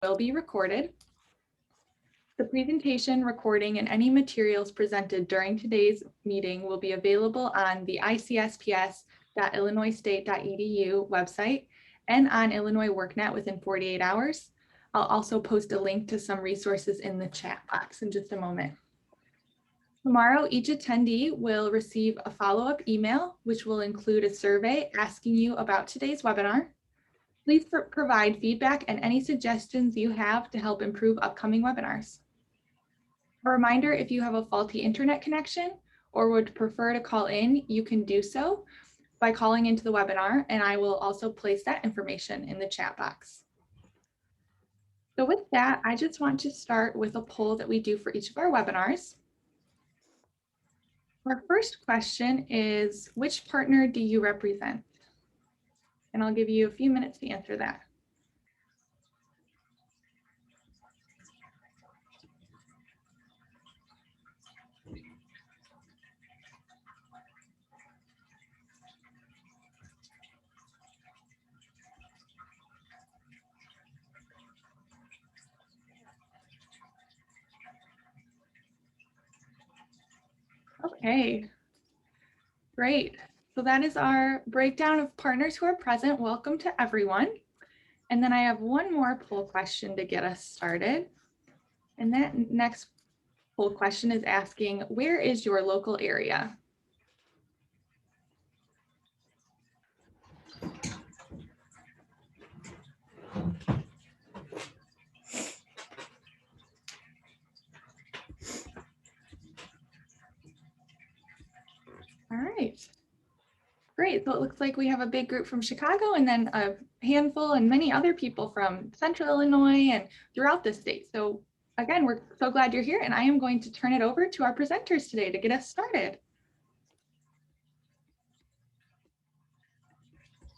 will be recorded. The presentation, recording, and any materials presented during today's meeting will be available on the icsps.illinoisstate.edu website and on Illinois WorkNet within 48 hours. I'll also post a link to some resources in the chat box in just a moment. Tomorrow, each attendee will receive a follow-up email, which will include a survey asking you about today's webinar. Please provide feedback and any suggestions you have to help improve upcoming webinars. A reminder, if you have a faulty internet connection or would prefer to call in, you can do so by calling into the webinar, and I will also place that information in the chat box. So with that, I just want to start with a poll that we do for each of our webinars. Our first question is, which partner do you represent? And I'll give you a few minutes to answer that. Okay, great. So that is our breakdown of partners who are present. Welcome to everyone. And then I have one more poll question to get us started. And that next poll question is asking, where is your local area? All right. Great. So it looks like we have a big group from Chicago and then a handful and many other people from Central Illinois and throughout the state. So again, we're so glad you're here, and I am going to turn it over to our presenters today to get us started.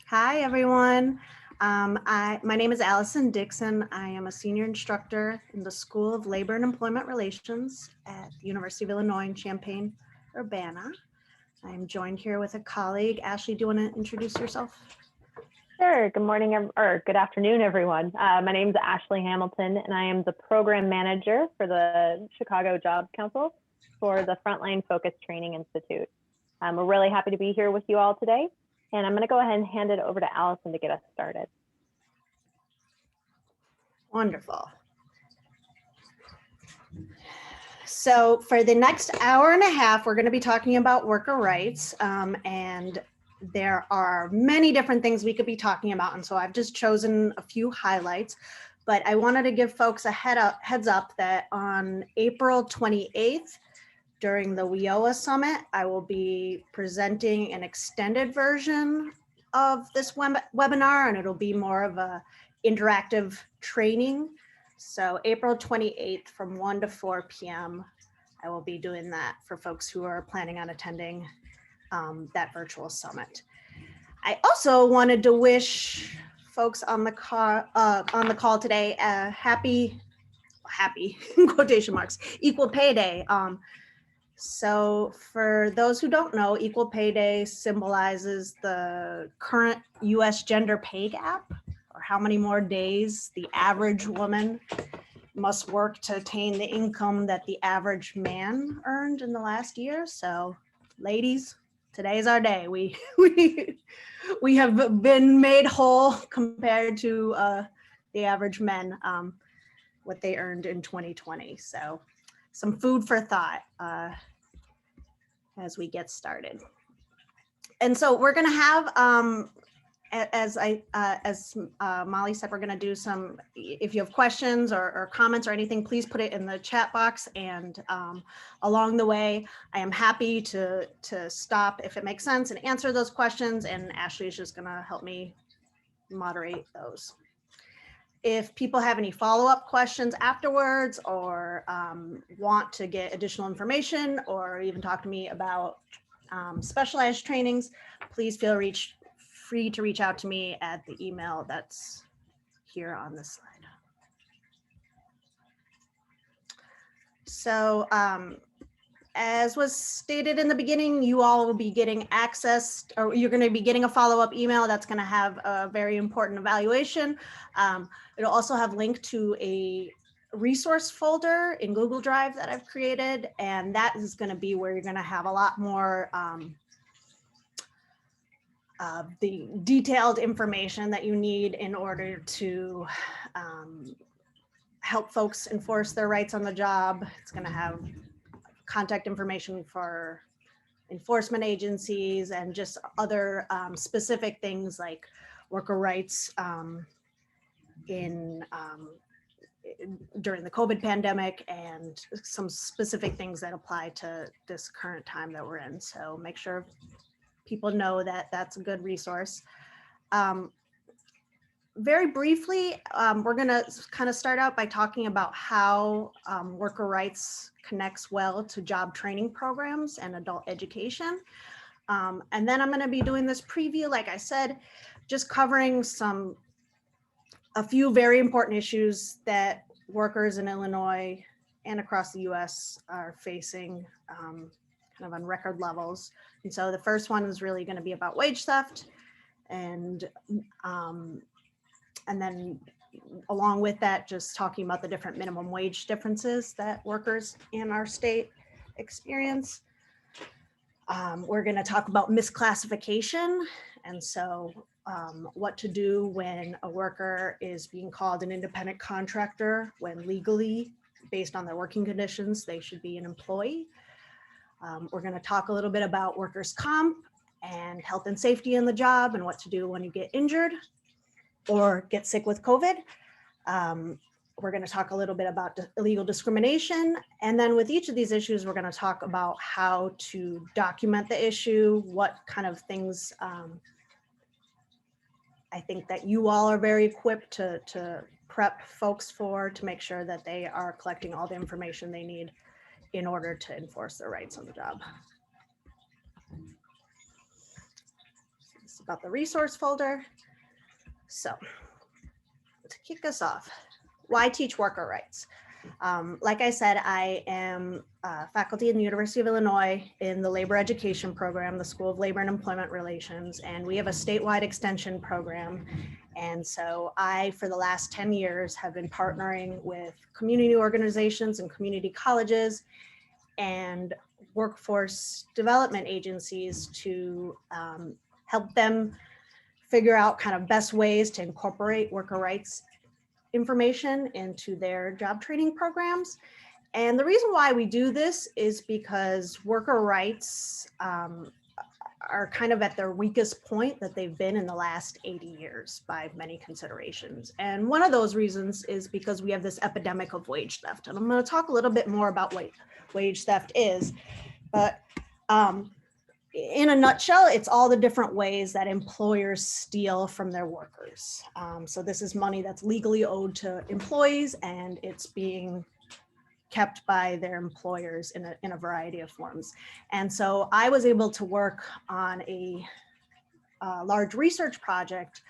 Hi, everyone. My name is Allison Dixon. I am a senior instructor in the School of Labor and Employment Relations at the University of Illinois in Champaign-Urbana. I'm joined here with a colleague. Ashley, do you want to introduce yourself? Sure. Good morning or good afternoon, everyone. My name is Ashley Hamilton, and I am the program manager for the Chicago Jobs Council for the Frontline Focus Training Institute. We're really happy to be here with you all today, and I'm going to go ahead and hand it over to Allison to get us started. Wonderful. So for the next hour and a half, we're going to be talking about worker rights, and there are many different things we could be talking about. And so I've just chosen a few highlights, but I wanted to give folks a heads up that on April 28th, during the WIOA Summit, I will be presenting an extended version of this webinar, and it'll be more of a interactive training. So April 28th from 1 to 4 p.m. I will be doing that for folks who are planning on attending that virtual summit. I also wanted to wish folks on the call today a happy in quotation marks, Equal Pay Day. So for those who don't know, Equal Pay Day symbolizes the current US gender pay gap, or how many more days the average woman must work to attain the income that the average man earned in the last year. So ladies, today's our day. We have been made whole compared to the average men, what they earned in 2020. So some food for thought as we get started. And so we're going to have, as Molly said, we're going to do some, if you have questions or comments or anything, please put it in the chat box. And along the way, I am happy to stop if it makes sense and answer those questions. And Ashley is just going to help me moderate those. If people have any follow-up questions afterwards or want to get additional information or even talk to me about specialized trainings, please feel free to reach out to me at the email that's here on this slide. So as was stated in the beginning, you all will be getting access, or you're going to be getting a follow-up email that's going to have a very important evaluation. It'll also have link to a resource folder in Google Drive that I've created, and that is going to be where you're going to have a lot more the detailed information that you need in order to help folks enforce their rights on the job. It's going to have contact information for enforcement agencies and just other specific things like worker rights during the COVID pandemic, and some specific things that apply to this current time that we're in. So make sure people know that that's a good resource. Very briefly, we're going to kind of start out by talking about how worker rights connects well to job training programs and adult education. And then I'm going to be doing this preview, like I said, just covering a few very important issues that workers in Illinois and across the US are facing kind of on record levels. And so the first one is really going to be about wage theft, and then along with that, just talking about the different minimum wage differences that workers in our state experience. We're going to talk about misclassification, and so what to do when a worker is being called an independent contractor when legally, based on their working conditions, they should be an employee. We're going to talk a little bit about workers' comp and health and safety in the job and what to do when you get injured or get sick with COVID. We're going to talk a little bit about illegal discrimination. And then with each of these issues, we're going to talk about how to document the issue, what kind of things I think that you all are very equipped to prep folks for, to make sure that they are collecting all the information they need in order to enforce their rights on the job. This is about the resource folder. So to kick us off, why teach worker rights? Like I said, I am faculty in the University of Illinois in the labor education program, the School of Labor and Employment Relations, and we have a statewide extension program. And so I, for the last 10 years, have been partnering with community organizations and community colleges and workforce development agencies to help them figure out kind of best ways to incorporate worker rights information into their job training programs. And the reason why we do this is because worker rights are kind of at their weakest point that they've been in the last 80 years by many considerations. And one of those reasons is because we have this epidemic of wage theft. And I'm going to talk a little bit more about what wage theft is, but in a nutshell, it's all the different ways that employers steal from their workers. So this is money that's legally owed to employees, and it's being kept by their employers in a variety of forms. And so I was able to work on a large research project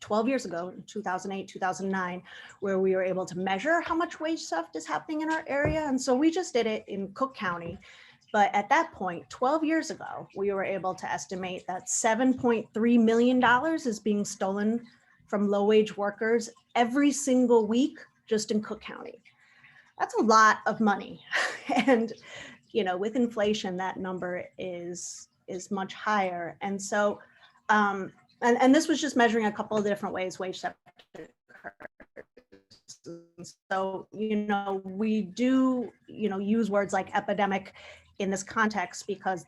12 years ago, 2008, 2009, where we were able to measure how much wage theft is happening in our area. And so we just did it in Cook County. But at that point, 12 years ago, we were able to estimate that $7.3 million is being stolen from low-wage workers every single week just in Cook County. That's a lot of money. And, you know, with inflation, that number is much higher. And so, and this was just measuring a couple of different ways wage theft occurs. So, you know, we do, you know, use words like epidemic in this context because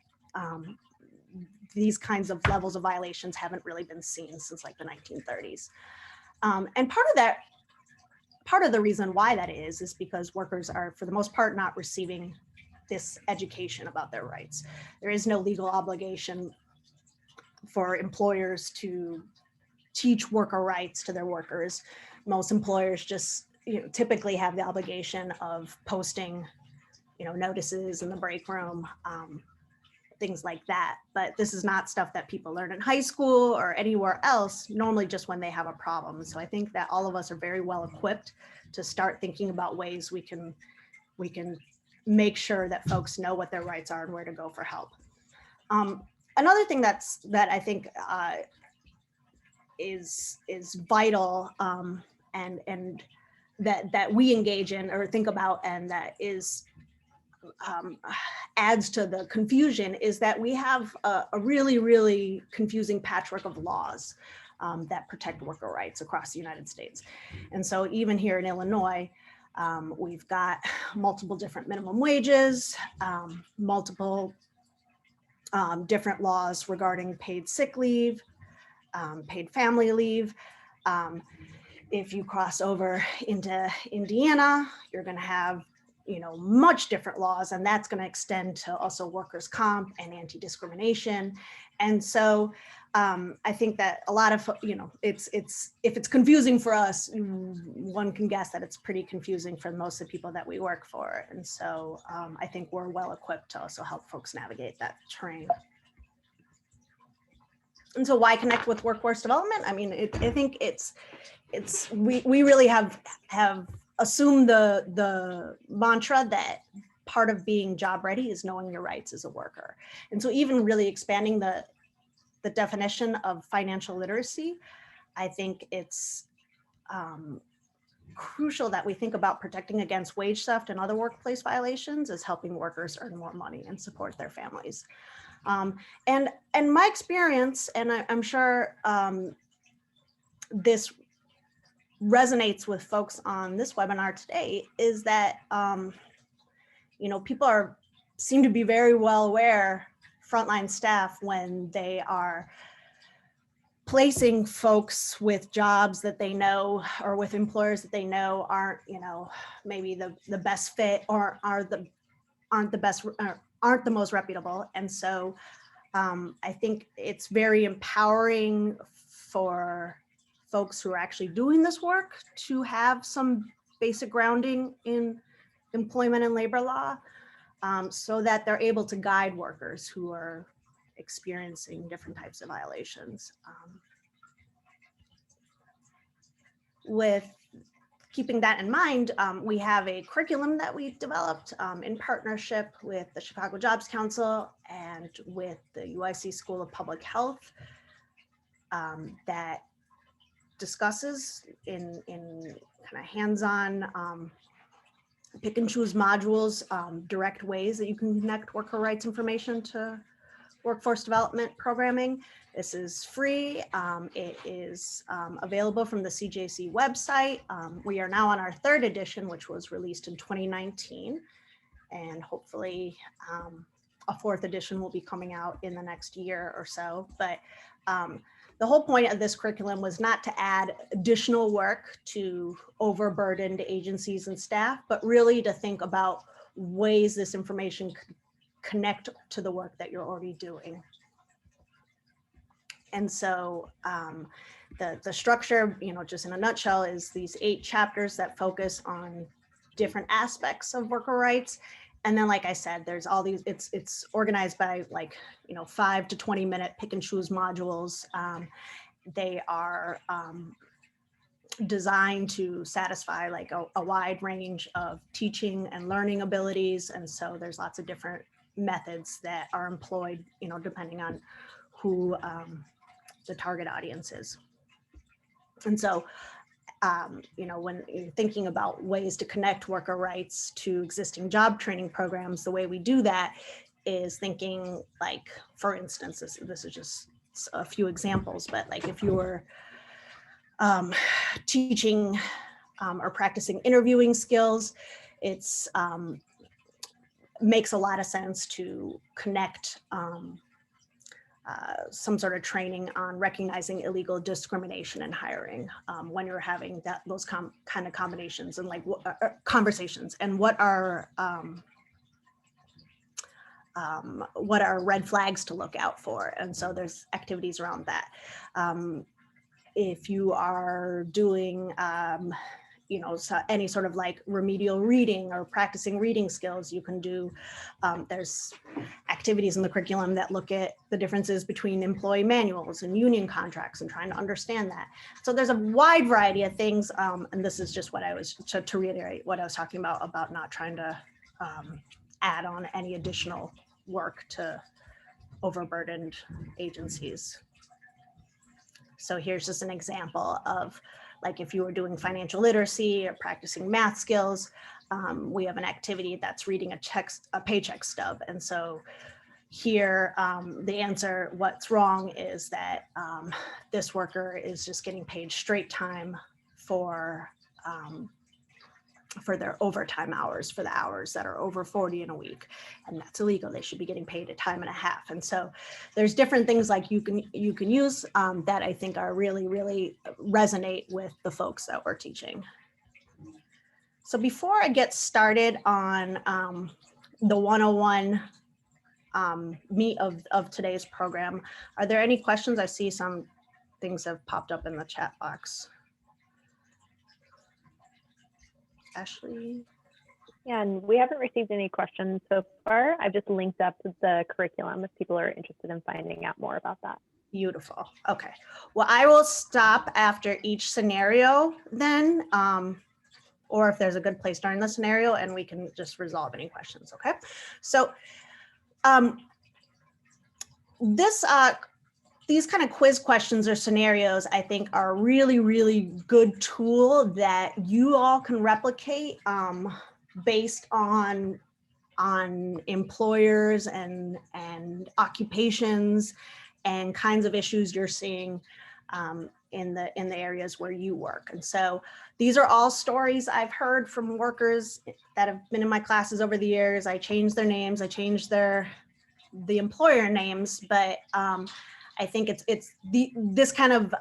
these kinds of levels of violations haven't really been seen since like the 1930s. And part of the reason why that is because workers are, for the most part, not receiving this education about their rights. There is no legal obligation for employers to teach worker rights to their workers. Most employers just, you know, typically have the obligation of posting, you know, notices in the break room, things like that. But this is not stuff that people learn in high school or anywhere else, normally just when they have a problem. So I think that all of us are very well equipped to start thinking about ways we can make sure that folks know what their rights are and where to go for help. Another thing that I think is vital and that we engage in or think about, and that is adds to the confusion, is that we have a really, really confusing patchwork of laws that protect worker rights across the United States. And so even here in Illinois, we've got multiple different minimum wages, multiple different laws regarding paid sick leave, paid family leave. If you cross over into Indiana, you're going to have, you know, much different laws, and that's going to extend to also workers' comp and anti-discrimination. And so I think that a lot of, you know, if it's confusing for us, one can guess that it's pretty confusing for most of the people that we work for. And so I think we're well equipped to also help folks navigate that terrain. And so why connect with workforce development? I mean, I think we really have assumed the mantra that part of being job ready is knowing your rights as a worker. And so even really expanding the definition of financial literacy, I think it's crucial that we think about protecting against wage theft and other workplace violations as helping workers earn more money and support their families. And my experience, and I'm sure this resonates with folks on this webinar today, is that you know, people seem to be very well aware, frontline staff, when they are placing folks with jobs that they know or with employers that they know aren't, you know, maybe the best fit or aren't the most reputable. And so I think it's very empowering for folks who are actually doing this work to have some basic grounding in employment and labor law, so that they're able to guide workers who are experiencing different types of violations. With keeping that in mind, we have a curriculum that we've developed in partnership with the Chicago Jobs Council and with the UIC School of Public Health that discusses in kind of hands-on pick and choose modules, direct ways that you can connect worker rights information to workforce development programming. This is free. It is available from the CJC website. We are now on our 3rd edition, which was released in 2019. And hopefully a 4th edition will be coming out in the next year or so. But the whole point of this curriculum was not to add additional work to overburdened agencies and staff, but really to think about ways this information could connect to the work that you're already doing. And so the structure, you know, just in a nutshell, is these 8 chapters that focus on different aspects of worker rights. And then, like I said, there's all these, it's organized by, like, you know, 5 to 20 minute pick and choose modules. They are designed to satisfy like a wide range of teaching and learning abilities. And so there's lots of different methods that are employed, you know, depending on who the target audience is. And so, you know, when you're thinking about ways to connect worker rights to existing job training programs, the way we do that is thinking, like, for instance, this is just a few examples, but like if you were teaching or practicing interviewing skills, it's makes a lot of sense to connect some sort of training on recognizing illegal discrimination in hiring when you're having those kind of combinations and like conversations, and what are red flags to look out for. And so there's activities around that. If you are doing you know, so any sort of like remedial reading or practicing reading skills, you can do, there's activities in the curriculum that look at the differences between employee manuals and union contracts and trying to understand that. So there's a wide variety of things. And this is just what I was, to reiterate what I was talking about not trying to add on any additional work to overburdened agencies. So here's just an example of, like, if you were doing financial literacy or practicing math skills, we have an activity that's reading a paycheck stub. And so here, the answer, what's wrong is that this worker is just getting paid straight time for their overtime hours, for the hours that are over 40 in a week, and that's illegal. They should be getting paid a time and a half. And so there's different things like you can use that I think are really resonate with the folks that we're teaching. So before I get started on the 101 meat of today's program, are there any questions? I see some things have popped up in the chat box. Ashley? Yeah, and we haven't received any questions so far. I've just linked up the curriculum if people are interested in finding out more about that. Beautiful. Okay. Well, I will stop after each scenario then, or if there's a good place during the scenario, and we can just resolve any questions. Okay. So these kind of quiz questions or scenarios, I think, are a really good tool that you all can replicate based on employers and occupations and kinds of issues you're seeing in the areas where you work. And so these are all stories I've heard from workers that have been in my classes over the years. I changed their names, I changed the employer names, but I think it's this kind of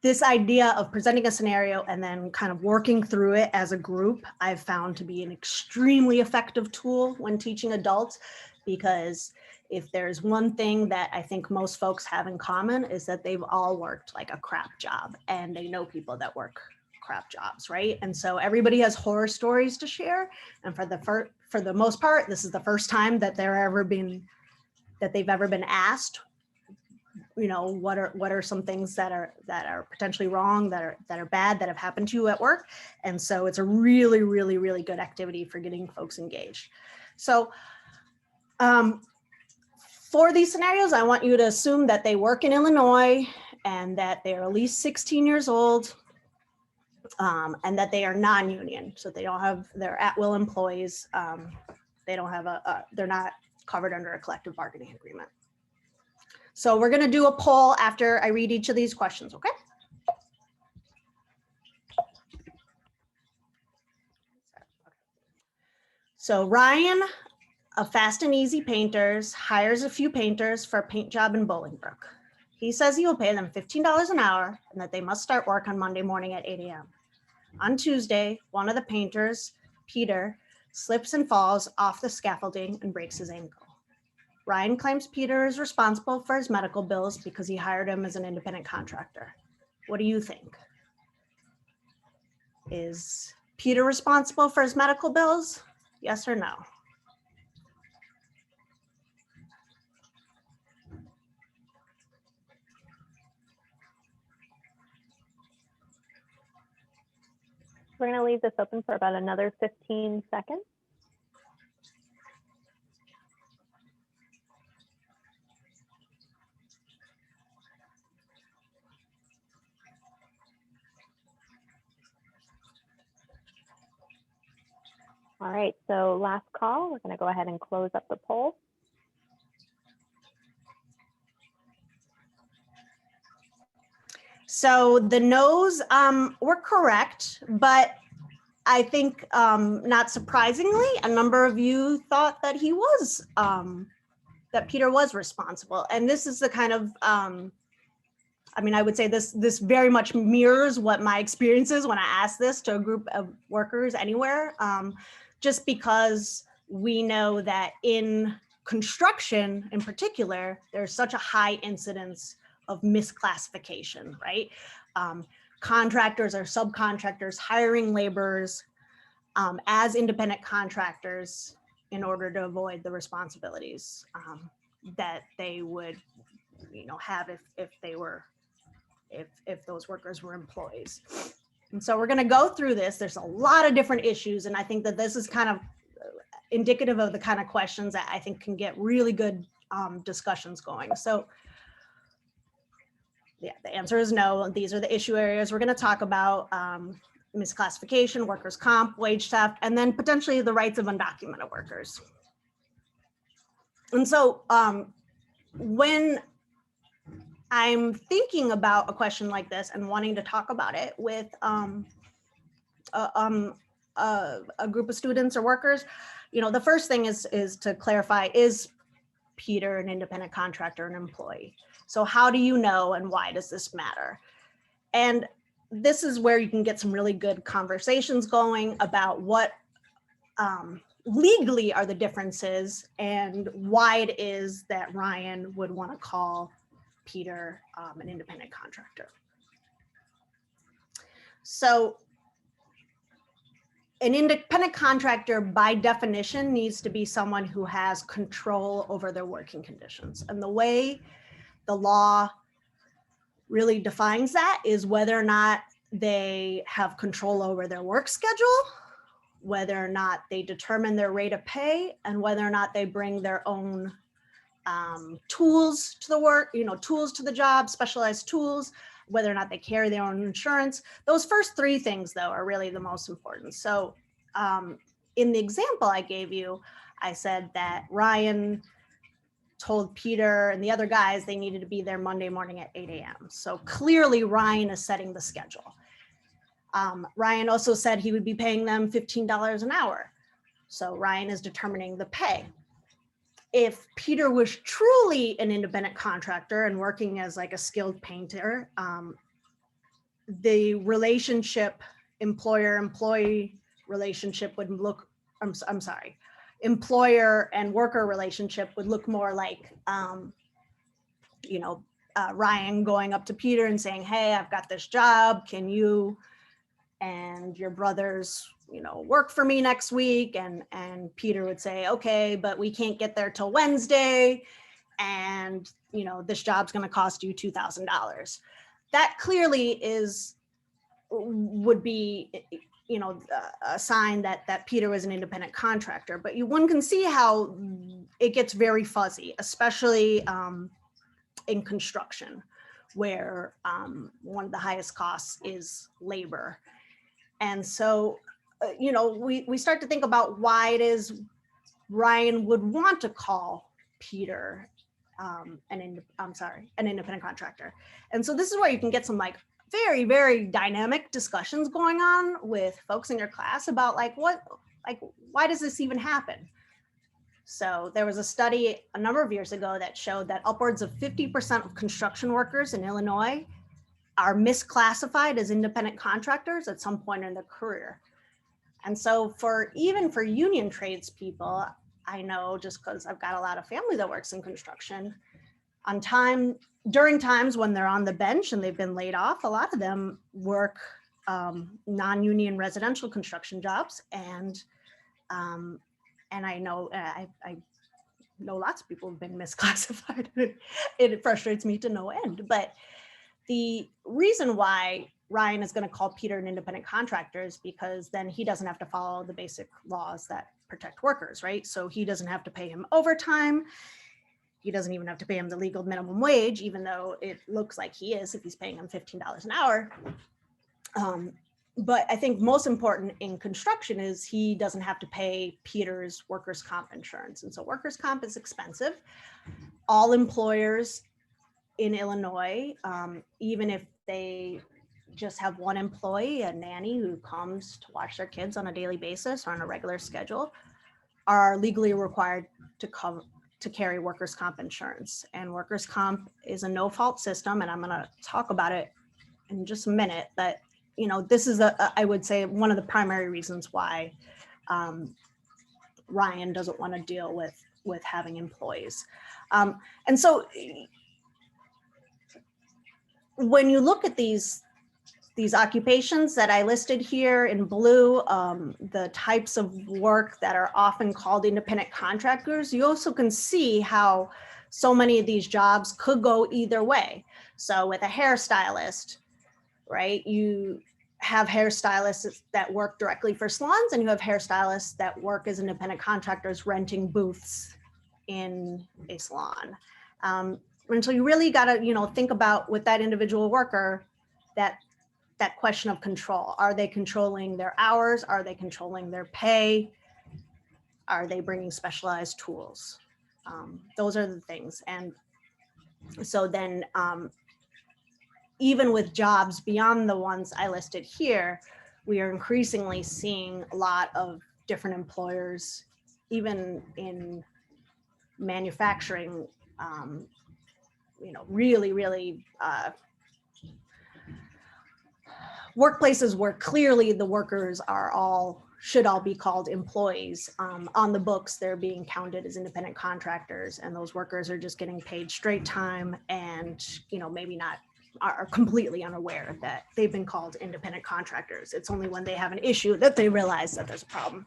this idea of presenting a scenario and then kind of working through it as a group, I've found to be an extremely effective tool when teaching adults, because if there's one thing that I think most folks have in common is that they've all worked like a crap job, and they know people that work crap jobs, right? And so everybody has horror stories to share, and for the most part, this is the first time that they've ever been asked, you know, what are some things that are potentially wrong, that are bad, that have happened to you at work. And so it's a really good activity for getting folks engaged. So for these scenarios, I want you to assume that they work in Illinois and that they're at least 16 years old, and that they are non-union. So they're at-will employees. They don't have they're not covered under a collective bargaining agreement. So we're going to do a poll after I read each of these questions, okay? So Ryan of Fast and Easy Painters hires a few painters for a paint job in Bolingbrook. He says he will pay them $15 an hour and that they must start work on Monday morning at 8 a.m. On Tuesday, one of the painters, Peter, slips and falls off the scaffolding and breaks his ankle. Ryan claims Peter is responsible for his medical bills because he hired him as an independent contractor. What do you think? Is Peter responsible for his medical bills? Yes or no? We're going to leave this open for about another 15 seconds. All right, so last call, we're going to go ahead and close up the poll. So the no's were correct, but I think not surprisingly, a number of you thought that he was, that Peter was responsible. And this is the kind of, I mean, I would say this very much mirrors what my experience is when I ask this to a group of workers anywhere, just because we know that in construction in particular, there's such a high incidence of misclassification, right? Contractors or subcontractors hiring laborers as independent contractors in order to avoid the responsibilities that they would, you know, have if those workers were employees. And so we're going to go through this. There's a lot of different issues, and I think that this is kind of indicative of the kind of questions that I think can get really good discussions going. So yeah, the answer is no. These are the issue areas we're going to talk about: misclassification, workers' comp, wage theft, and then potentially the rights of undocumented workers. And so when I'm thinking about a question like this and wanting to talk about it with a group of students or workers, the first thing is to clarify, is Peter an independent contractor, an employee? So how do you know, and why does this matter? And this is where you can get some really good conversations going about what legally are the differences and why it is that Ryan would want to call Peter an independent contractor. So an independent contractor, by definition, needs to be someone who has control over their working conditions. And the way the law really defines that is whether or not they have control over their work schedule, whether or not they determine their rate of pay, and whether or not they bring their own tools to the work, tools to the job, specialized tools, whether or not they carry their own insurance. Those first three things, though, are really the most important. So in the example I gave you, I said that Ryan told Peter and the other guys they needed to be there Monday morning at 8 a.m. So clearly Ryan is setting the schedule. Ryan also said he would be paying them $15 an hour. So Ryan is determining the pay. If Peter was truly an independent contractor and working as like a skilled painter, the relationship, employer-employee relationship would look, I'm sorry, employer and worker relationship would look more like, Ryan going up to Peter and saying, hey, I've got this job. Can you and your brothers, work for me next week? And Peter would say, okay, but we can't get there till Wednesday. And, this job's going to cost you $2,000. That clearly would be, a sign that Peter was an independent contractor. But one can see how it gets very fuzzy, especially in construction, where one of the highest costs is labor. And so, we start to think about why it is Ryan would want to call Peter an independent contractor. And so this is where you can get some very, very dynamic discussions going on with folks in your class about why does this even happen? So there was a study a number of years ago that showed that upwards of 50% of construction workers in Illinois are misclassified as independent contractors at some point in their career. And so even for union tradespeople, I know, just because I've got a lot of family that works in construction, during times when they're on the bench and they've been laid off, a lot of them work non-union residential construction jobs. And I know I know lots of people have been misclassified. It frustrates me to no end. But the reason why Ryan is going to call Peter an independent contractor is because then he doesn't have to follow the basic laws that protect workers, right? So he doesn't have to pay him overtime. He doesn't even have to pay him the legal minimum wage, even though it looks like he is if he's paying him $15 an hour. But I think most important in construction is he doesn't have to pay Peter's workers' comp insurance. And so workers' comp is expensive. All employers in Illinois, even if they just have one employee, a nanny who comes to watch their kids on a daily basis or on a regular schedule, are legally required to carry workers' comp insurance. And workers' comp is a no-fault system, and I'm going to talk about it in just a minute. But this is I would say one of the primary reasons why Ryan doesn't want to deal with having employees. And so when you look at these occupations that I listed here in blue, the types of work that are often called independent contractors, you also can see how so many of these jobs could go either way. So with a hairstylist, right, you have hairstylists that work directly for salons, and you have hairstylists that work as independent contractors renting booths in a salon. And so you really got to, think about with that individual worker, that question of control. Are they controlling their hours? Are they controlling their pay? Are they bringing specialized tools? Those are the things. And so then even with jobs beyond the ones I listed here, we are increasingly seeing a lot of different employers, even in manufacturing, really workplaces where clearly the workers should all be called employees. On the books, they're being counted as independent contractors, and those workers are just getting paid straight time and, maybe not are completely unaware that they've been called independent contractors. It's only when they have an issue that they realize that there's a problem.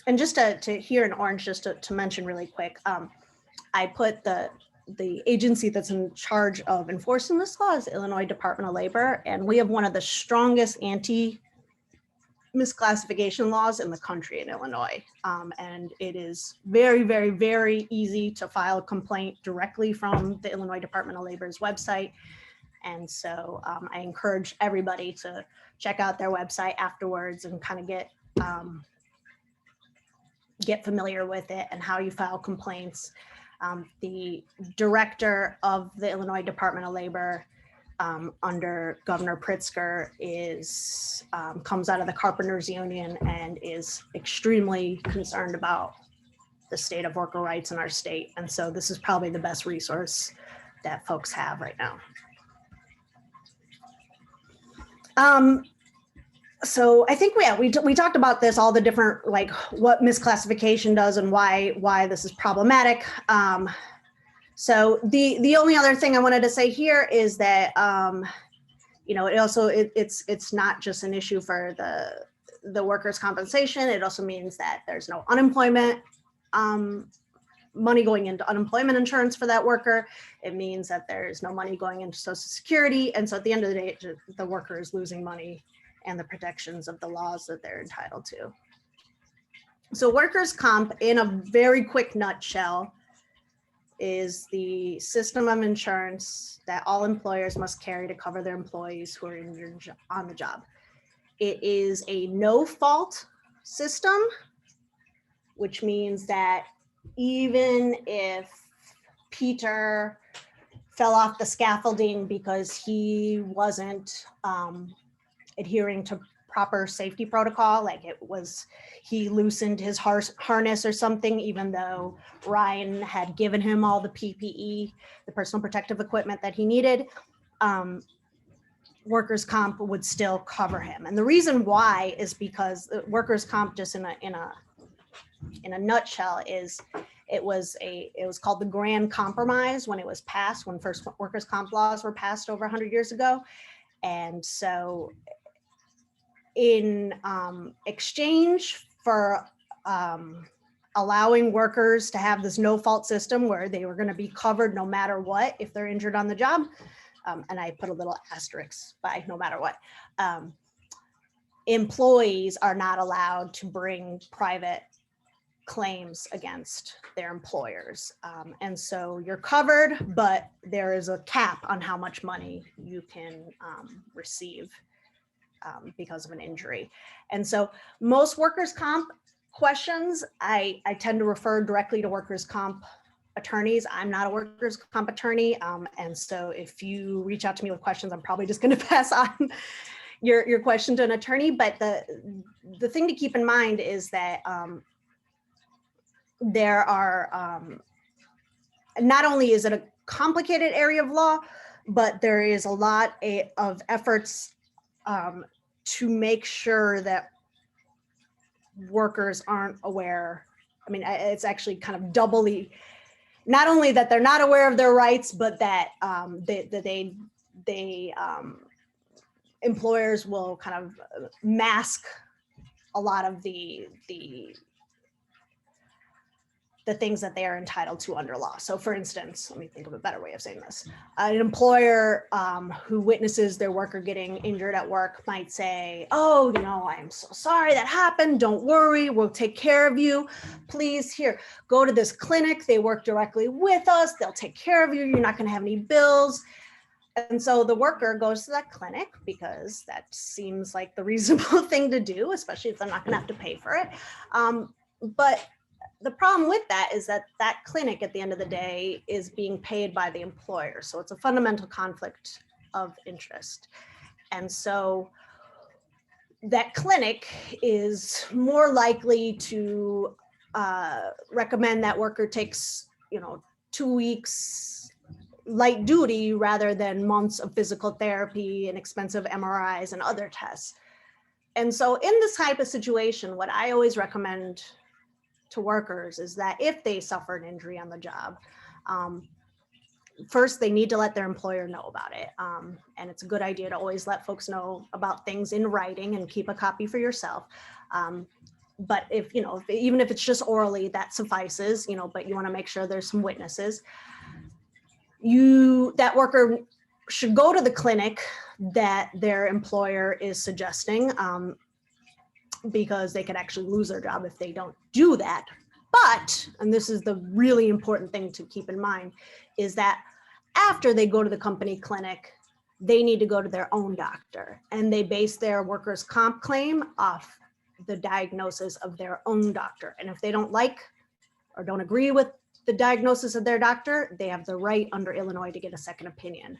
And just to here in orange, just to mention really quick, I put the agency that's in charge of enforcing this law is Illinois Department of Labor, and we have one of the strongest anti-misclassification laws in the country in Illinois. And it is very, very, very easy to file a complaint directly from the Illinois Department of Labor's website. And so I encourage everybody to check out their website afterwards and kind of get familiar with it and how you file complaints. The director of the Illinois Department of Labor under Governor Pritzker comes out of the Carpenters Union and is extremely concerned about the state of worker rights in our state. And so this is probably the best resource that folks have right now. So I think we talked about this, all the different, like what misclassification does and why this is problematic. So the only other thing I wanted to say here is that it's not just an issue for the workers' compensation. It also means that there's no unemployment money going into unemployment insurance for that worker. It means that there's no money going into Social Security, and so at the end of the day, the worker is losing money and the protections of the laws that they're entitled to. So workers' comp, in a very quick nutshell, is the system of insurance that all employers must carry to cover their employees who are injured on the job. It is a no-fault system, which means that even if Peter fell off the scaffolding because he wasn't adhering to proper safety protocol, like he loosened his harness or something, even though Ryan had given him all the PPE, the personal protective equipment that he needed, workers' comp would still cover him. And the reason why is because workers' comp, just in a nutshell, is it was called the Grand Compromise when it was passed, when first workers' comp laws were passed over 100 years ago. And so in exchange for allowing workers to have this no-fault system where they were going to be covered no matter what if they're injured on the job, and I put a little asterisk by no matter what, employees are not allowed to bring private claims against their employers. And so you're covered, but there is a cap on how much money you can receive because of an injury. And so most workers' comp questions, I tend to refer directly to workers' comp attorneys. I'm not a workers' comp attorney. And so if you reach out to me with questions, I'm probably just going to pass on your question to an attorney. But the thing to keep in mind is that there are, not only is it a complicated area of law, but there is a lot of efforts to make sure that workers aren't aware. I mean, it's actually kind of doubly, not only that they're not aware of their rights, but that employers will kind of mask a lot of the the things that they are entitled to under law. So for instance, let me think of a better way of saying this. An employer who witnesses their worker getting injured at work might say, oh, I'm so sorry that happened. Don't worry, we'll take care of you. Please, here, go to this clinic. They work directly with us. They'll take care of you. You're not gonna have any bills. And so the worker goes to that clinic because that seems like the reasonable thing to do, especially if they're not gonna have to pay for it. But the problem with that is that that clinic at the end of the day is being paid by the employer. So it's a fundamental conflict of interest. And so that clinic is more likely to recommend that worker takes, 2 weeks light duty rather than months of physical therapy and expensive MRIs and other tests. And so in this type of situation, what I always recommend to workers is that if they suffer an injury on the job, first they need to let their employer know about it. And it's a good idea to always let folks know about things in writing and keep a copy for yourself. But even if it's just orally, that suffices, but you want to make sure there's some witnesses. That worker should go to the clinic that their employer is suggesting, because they could actually lose their job if they don't do that. But, and this is the really important thing to keep in mind, is that after they go to the company clinic, they need to go to their own doctor, and they base their workers' comp claim off the diagnosis of their own doctor. And if they don't like or don't agree with the diagnosis of their doctor, they have the right under Illinois to get a second opinion.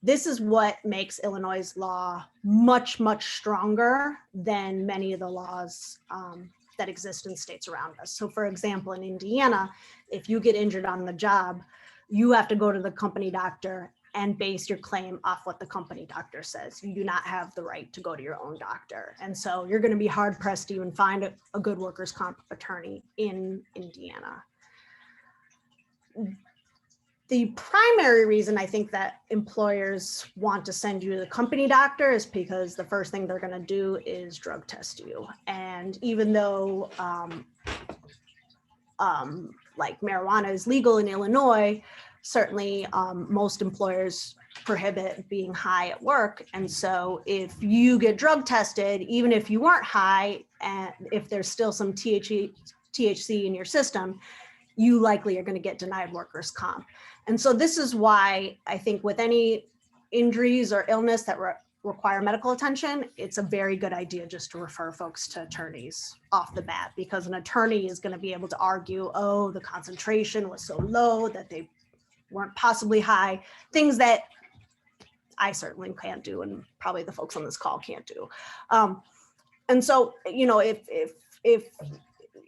This is what makes Illinois' law much, much stronger than many of the laws that exist in states around us. So for example, in Indiana, if you get injured on the job, you have to go to the company doctor and base your claim off what the company doctor says. You do not have the right to go to your own doctor. And so you're going to be hard pressed to even find a good workers' comp attorney in Indiana. The primary reason I think that employers want to send you to the company doctor is because the first thing they're going to do is drug test you. And even though like marijuana is legal in Illinois, certainly most employers prohibit being high at work. And so if you get drug tested, even if you weren't high, and if there's still some THC in your system, you likely are going to get denied workers' comp. And so this is why I think with any injuries or illness that require medical attention, it's a very good idea just to refer folks to attorneys off the bat, because an attorney is going to be able to argue, oh, the concentration was so low that they weren't possibly high, things that I certainly can't do, and probably the folks on this call can't do. And so, if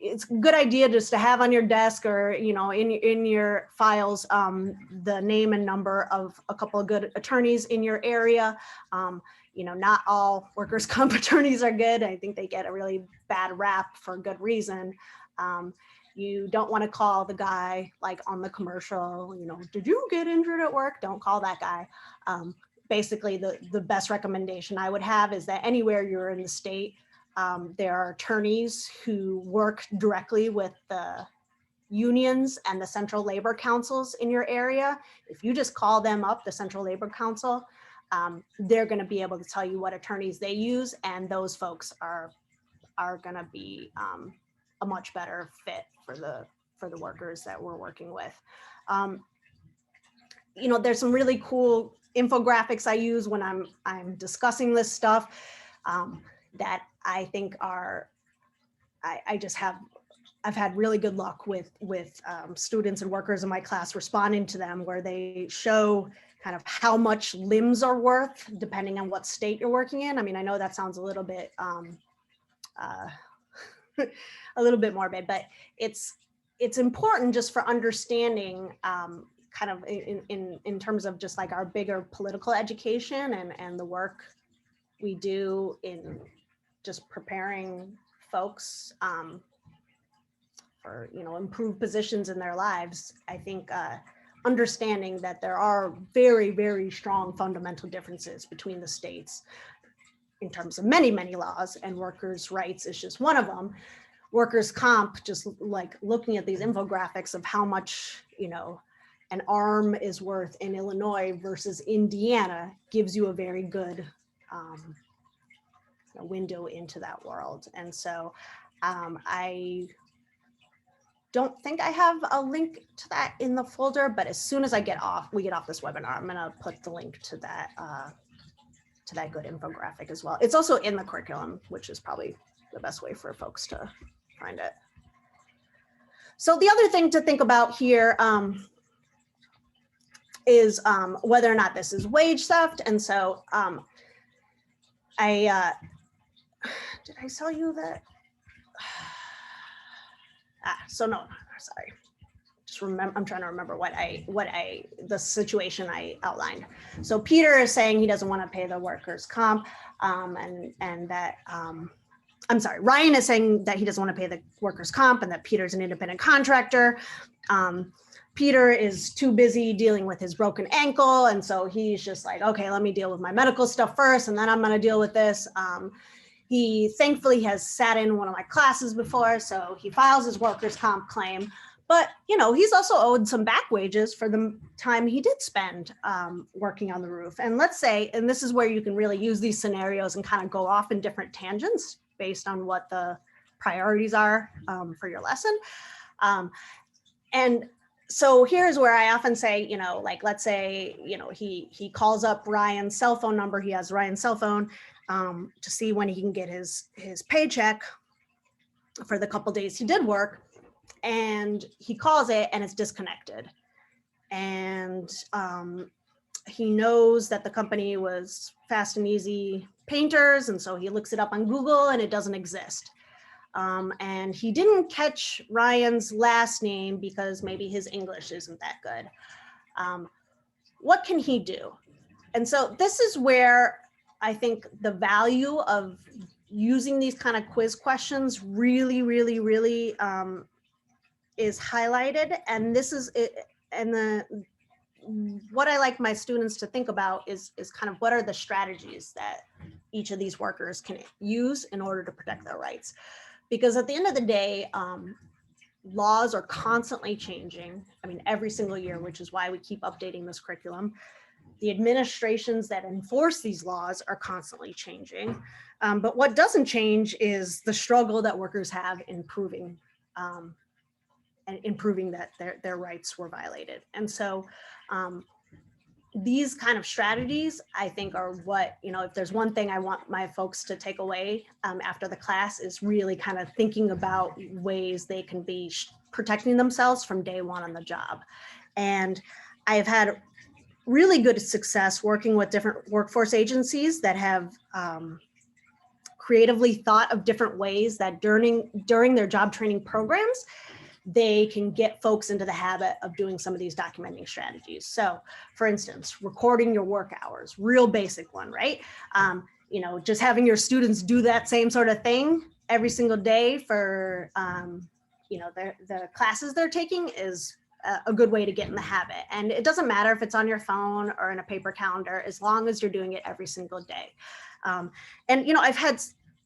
it's a good idea just to have on your desk or, in your files, the name and number of a couple of good attorneys in your area. Not all workers' comp attorneys are good. I think they get a really bad rap for good reason. You don't want to call the guy like on the commercial, did you get injured at work? Don't call that guy. Basically, the best recommendation I would have is that anywhere you're in the state, there are attorneys who work directly with the unions and the central labor councils in your area. If you just call them up, the Central Labor Council, they're going to be able to tell you what attorneys they use, and those folks are going to be a much better fit for the workers that we're working with. There's some really cool infographics I use when I'm discussing this stuff that I think I've had really good luck with students and workers in my class responding to them, where they show kind of how much limbs are worth depending on what state you're working in. I mean, I know that sounds a little bit morbid, but it's important just for understanding kind of in terms of just like our bigger political education and the work we do in just preparing folks for improved positions in their lives. I think understanding that there are very, very strong fundamental differences between the states in terms of many, many laws, and workers' rights is just one of them. workers' comp, just like looking at these infographics of how much, an arm is worth in Illinois versus Indiana gives you a very good window into that world. And so I don't think I have a link to that in the folder, but as soon as we get off this webinar, I'm gonna put the link to that good infographic as well. It's also in the curriculum, which is probably the best way for folks to find it. So the other thing to think about here is whether or not this is wage theft. And so did I tell you that? So no, sorry. I'm trying to remember the situation I outlined. So Peter is saying he doesn't want to pay the workers' comp, and that I'm sorry, Ryan is saying that he doesn't want to pay the workers' comp and that Peter's an independent contractor. Peter is too busy dealing with his broken ankle, and so he's just like, okay, let me deal with my medical stuff first, and then I'm going to deal with this. He thankfully has sat in one of my classes before, so he files his workers' comp claim. But he's also owed some back wages for the time he did spend working on the roof. And let's say, and this is where you can really use these scenarios and kind of go off in different tangents based on what the priorities are for your lesson. And so here's where I often say, like, let's say, he calls up Ryan's cell phone number. He has Ryan's cell phone to see when he can get his paycheck for the couple days he did work. And he calls it and it's disconnected. And he knows that the company was Fast and Easy Painters. And so he looks it up on Google and it doesn't exist. And he didn't catch Ryan's last name because maybe his English isn't that good. What can he do? And so this is where I think the value of using these kind of quiz questions really, really, really is highlighted. And this is it. And what I like my students to think about is kind of what are the strategies that each of these workers can use in order to protect their rights. Because at the end of the day, laws are constantly changing. I mean, every single year, which is why we keep updating this curriculum. The administrations that enforce these laws are constantly changing. But what doesn't change is the struggle that workers have in proving that their rights were violated. And so these kind of strategies, I think, are what, if there's one thing I want my folks to take away after the class is really kind of thinking about ways they can be protecting themselves from day one on the job. And I've had really good success working with different workforce agencies that have creatively thought of different ways that during their job training programs, they can get folks into the habit of doing some of these documenting strategies. So for instance, recording your work hours, real basic one, right? Just having your students do that same sort of thing every single day for, the classes they're taking is a good way to get in the habit. And it doesn't matter if it's on your phone or in a paper calendar, as long as you're doing it every single day. I've had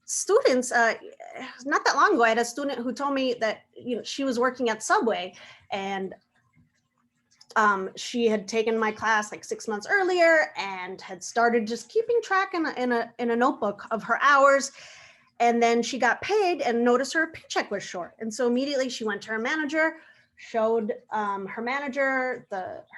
students, not that long ago, I had a student who told me that she was working at Subway and she had taken my class like 6 months earlier and had started just keeping track in a notebook of her hours. And then she got paid and noticed her paycheck was short. And so immediately she went to her manager, showed her manager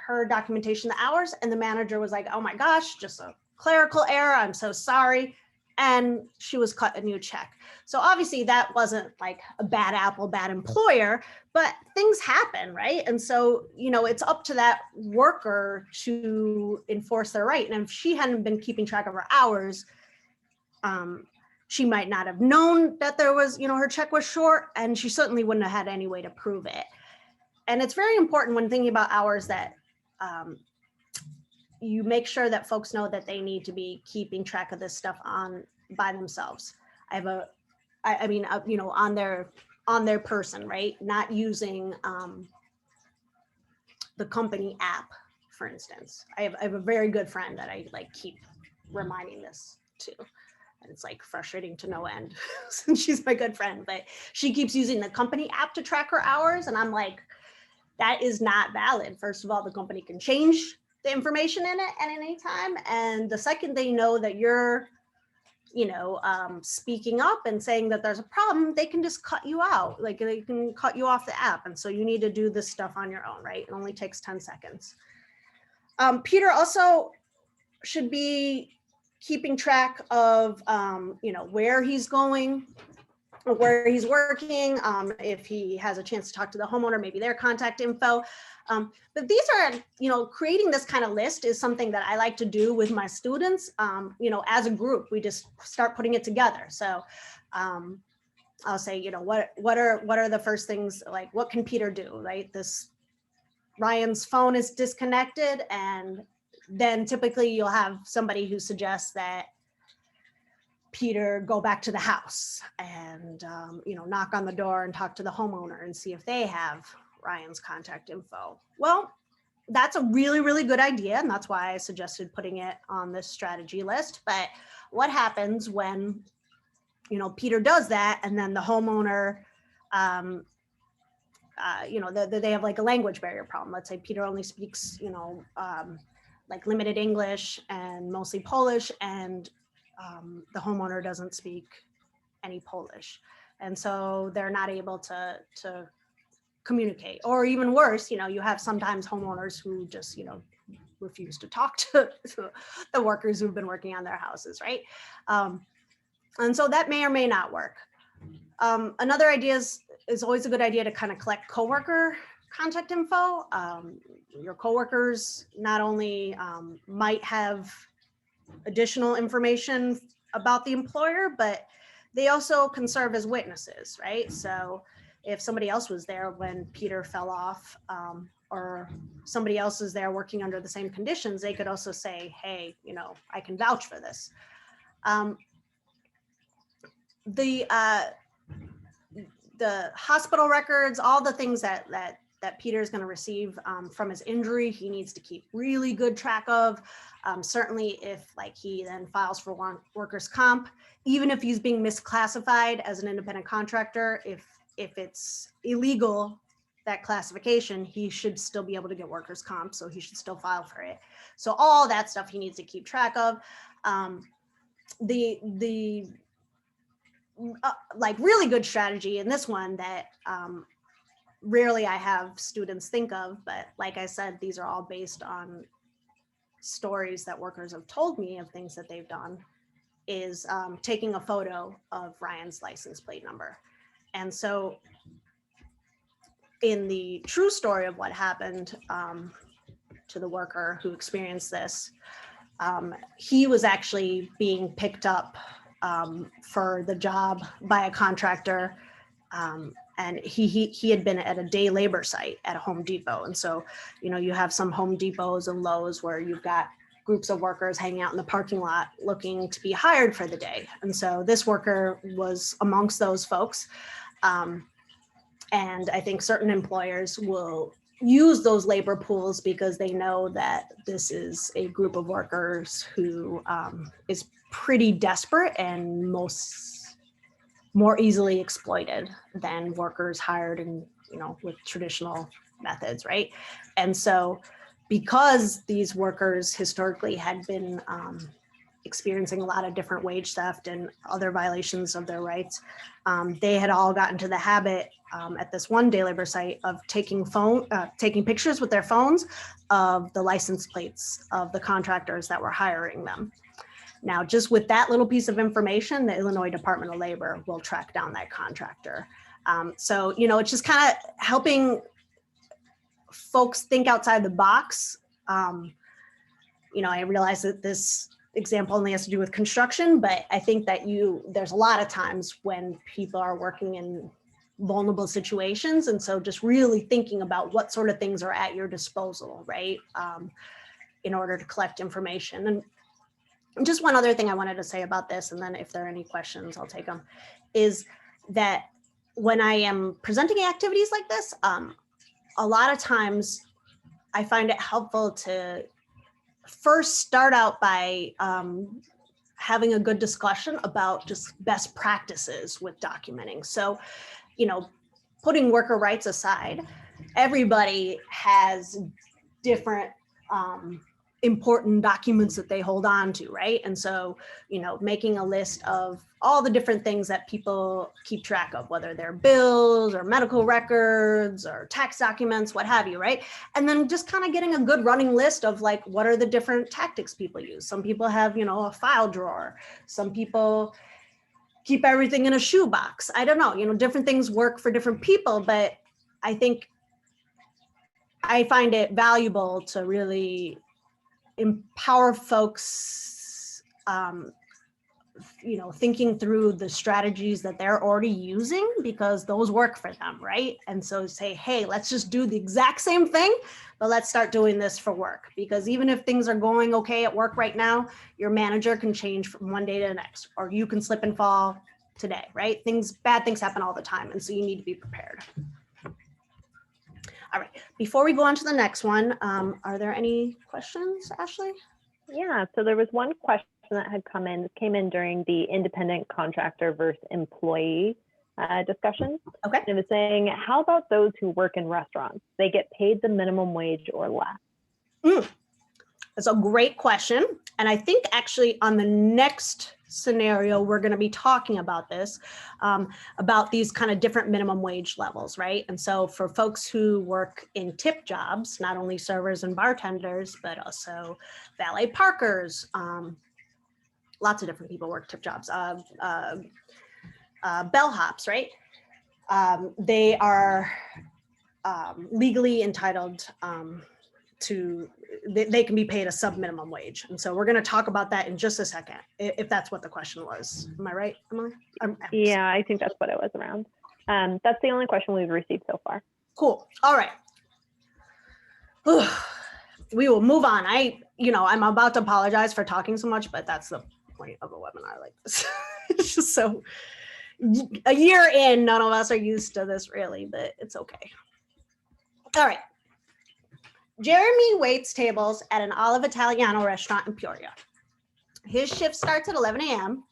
her documentation, the hours, and the manager was like, oh my gosh, just a clerical error, I'm so sorry. And she was cut a new check. So obviously that wasn't like a bad apple, bad employer, but things happen, right? And so, it's up to that worker to enforce their right. And if she hadn't been keeping track of her hours, she might not have known that there was, her check was short, and she certainly wouldn't have had any way to prove it. And it's very important when thinking about hours that you make sure that folks know that they need to be keeping track of this stuff by themselves. On their person, right? Not using the company app, for instance. I have a very good friend that I keep reminding this to. And it's like frustrating to no end since she's my good friend, but she keeps using the company app to track her hours. And I'm like, that is not valid. First of all, the company can change the information in it at any time. And the second they know that you're, speaking up and saying that there's a problem, they can just cut you out. Like they can cut you off the app. And so you need to do this stuff on your own, right? It only takes 10 seconds. Peter also should be keeping track of, where he's going, where he's working, if he has a chance to talk to the homeowner, maybe their contact info. But these are, creating this kind of list is something that I like to do with my students. As a group, we just start putting it together. So I'll say, what are the first things, like what can Peter do, right? Ryan's phone is disconnected, and then typically you'll have somebody who suggests that Peter go back to the house and, knock on the door and talk to the homeowner and see if they have Ryan's contact info. Well, that's a really, really good idea. And that's why I suggested putting it on this strategy list. But what happens when, Peter does that and then the homeowner, they have like a language barrier problem. Let's say Peter only speaks, like limited English and mostly Polish, and the homeowner doesn't speak any Polish. And so they're not able to communicate. Or even worse, you have sometimes homeowners who just, refuse to talk to the workers who've been working on their houses, right? And so that may or may not work. Another idea is always a good idea to kind of collect coworker contact info. Your coworkers not only might have additional information about the employer, but they also can serve as witnesses, right? So if somebody else was there when Peter fell off, or somebody else is there working under the same conditions, they could also say, hey, I can vouch for this. The hospital records, all the things that Peter is going to receive from his injury, he needs to keep really good track of. Certainly if he then files for workers' comp, even if he's being misclassified as an independent contractor, if it's illegal, that classification, he should still be able to get workers' comp, so he should still file for it. So all that stuff he needs to keep track of. The really good strategy in this one that rarely I have students think of, but like I said, these are all based on stories that workers have told me of things that they've done, is taking a photo of Ryan's license plate number. And so in the true story of what happened to the worker who experienced this, he was actually being picked up for the job by a contractor, and he had been at a day labor site at a Home Depot. And so, you have some Home Depots and Lowe's where you've got groups of workers hanging out in the parking lot looking to be hired for the day. And so this worker was amongst those folks. And I think certain employers will use those labor pools because they know that this is a group of workers who is pretty desperate and more easily exploited than workers hired in, with traditional methods, right? And so because these workers historically had been experiencing a lot of different wage theft and other violations of their rights, they had all gotten to the habit at this one day labor site of taking pictures with their phones of the license plates of the contractors that were hiring them. Now, just with that little piece of information, the Illinois Department of Labor will track down that contractor. So, it's just kind of helping folks think outside the box. I realize that this example only has to do with construction, but I think that there's a lot of times when people are working in vulnerable situations. And so just really thinking about what sort of things are at your disposal, right? In order to collect information. And just one other thing I wanted to say about this, and then if there are any questions, I'll take them, is that when I am presenting activities like this, a lot of times I find it helpful to first start out by having a good discussion about just best practices with documenting. So, putting worker rights aside, everybody has different important documents that they hold on to, right? And so, making a list of all the different things that people keep track of, whether they're bills or medical records or tax documents, what have you, right? And then just kind of getting a good running list of like, what are the different tactics people use? Some people have, a file drawer. Some people keep everything in a shoebox. I don't know, different things work for different people, but I think I find it valuable to really empower folks, thinking through the strategies that they're already using, because those work for them, right? And so say, hey, let's just do the exact same thing, but let's start doing this for work. Because even if things are going okay at work right now, your manager can change from one day to the next, or you can slip and fall today, right? Bad things happen all the time. And so you need to be prepared. All right, before we go on to the next one, are there any questions, Ashley? Yeah, so there was one question that came in during the independent contractor versus employee discussion. Okay. And it was saying, how about those who work in restaurants? They get paid the minimum wage or less. That's a great question. And I think actually on the next scenario, we're going to be talking about this, about these kind of different minimum wage levels, right? And so for folks who work in tip jobs, not only servers and bartenders, but also valet parkers, lots of different people work tip jobs, bellhops, right? They are legally entitled to, they can be paid a sub minimum wage. And so we're going to talk about that in just a second, if that's what the question was. Am I right, Emily? Yeah, I think that's what it was around. That's the only question we've received so far. Cool. All right. We will move on. I'm about to apologize for talking so much, but that's the point of a webinar like this. It's just so, a year in, none of us are used to this really, but it's okay. All right. Jeremy waits tables at an Olive Italiano restaurant in Peoria. His shift starts at 11 a.m.,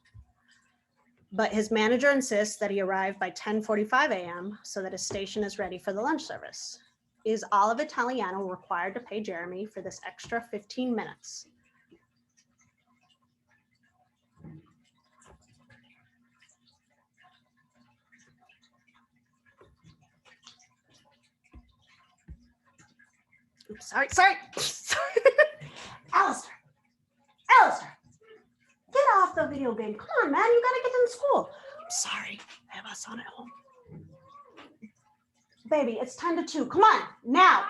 but his manager insists that he arrive by 10:45 a.m. so that his station is ready for the lunch service. Is Olive Italiano required to pay Jeremy for this extra 15 minutes? Oops, sorry. Alistair, get off the video game. Come on, man, you gotta get in school. I'm sorry, I have a son at home. Baby, it's 10 to 2, come on, now.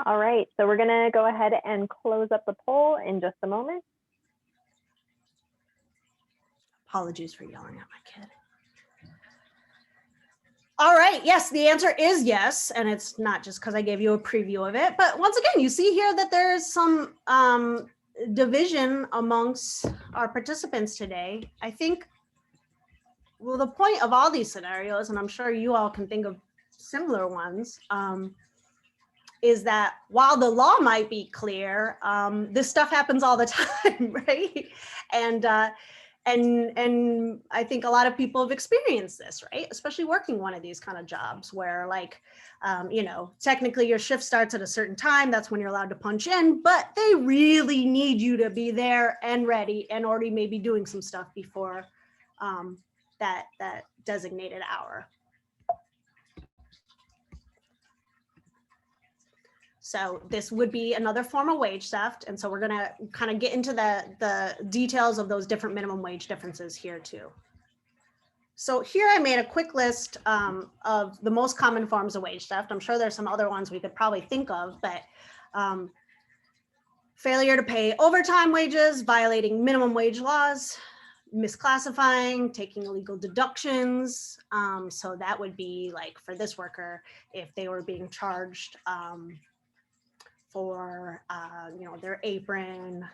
All right, so we're gonna go ahead and close up the poll in just a moment. Apologies for yelling at my kid. All right, yes, the answer is yes. And it's not just because I gave you a preview of it, but once again, you see here that there's some division amongst our participants today. I think, well, the point of all these scenarios, and I'm sure you all can think of similar ones, is that while the law might be clear, this stuff happens all the time, right? And I think a lot of people have experienced this, right? Especially working one of these kind of jobs where like, technically your shift starts at a certain time, that's when you're allowed to punch in, but they really need you to be there and ready and already maybe doing some stuff before that designated hour. So this would be another form of wage theft. And so we're going to kind of get into the details of those different minimum wage differences here too. So here I made a quick list of the most common forms of wage theft. I'm sure there's some other ones we could probably think of, but failure to pay overtime wages, violating minimum wage laws, misclassifying, taking illegal deductions. So that would be like for this worker, if they were being charged for their apron,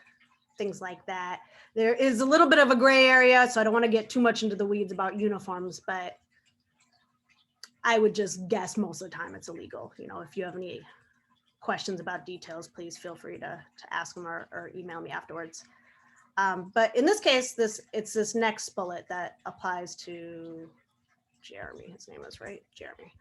things like that. There is a little bit of a gray area, so I don't want to get too much into the weeds about uniforms, but I would just guess most of the time it's illegal. If you have any questions about details, please feel free to ask them or email me afterwards. But in this case, it's this next bullet that applies to Jeremy, his name is right, Jeremy,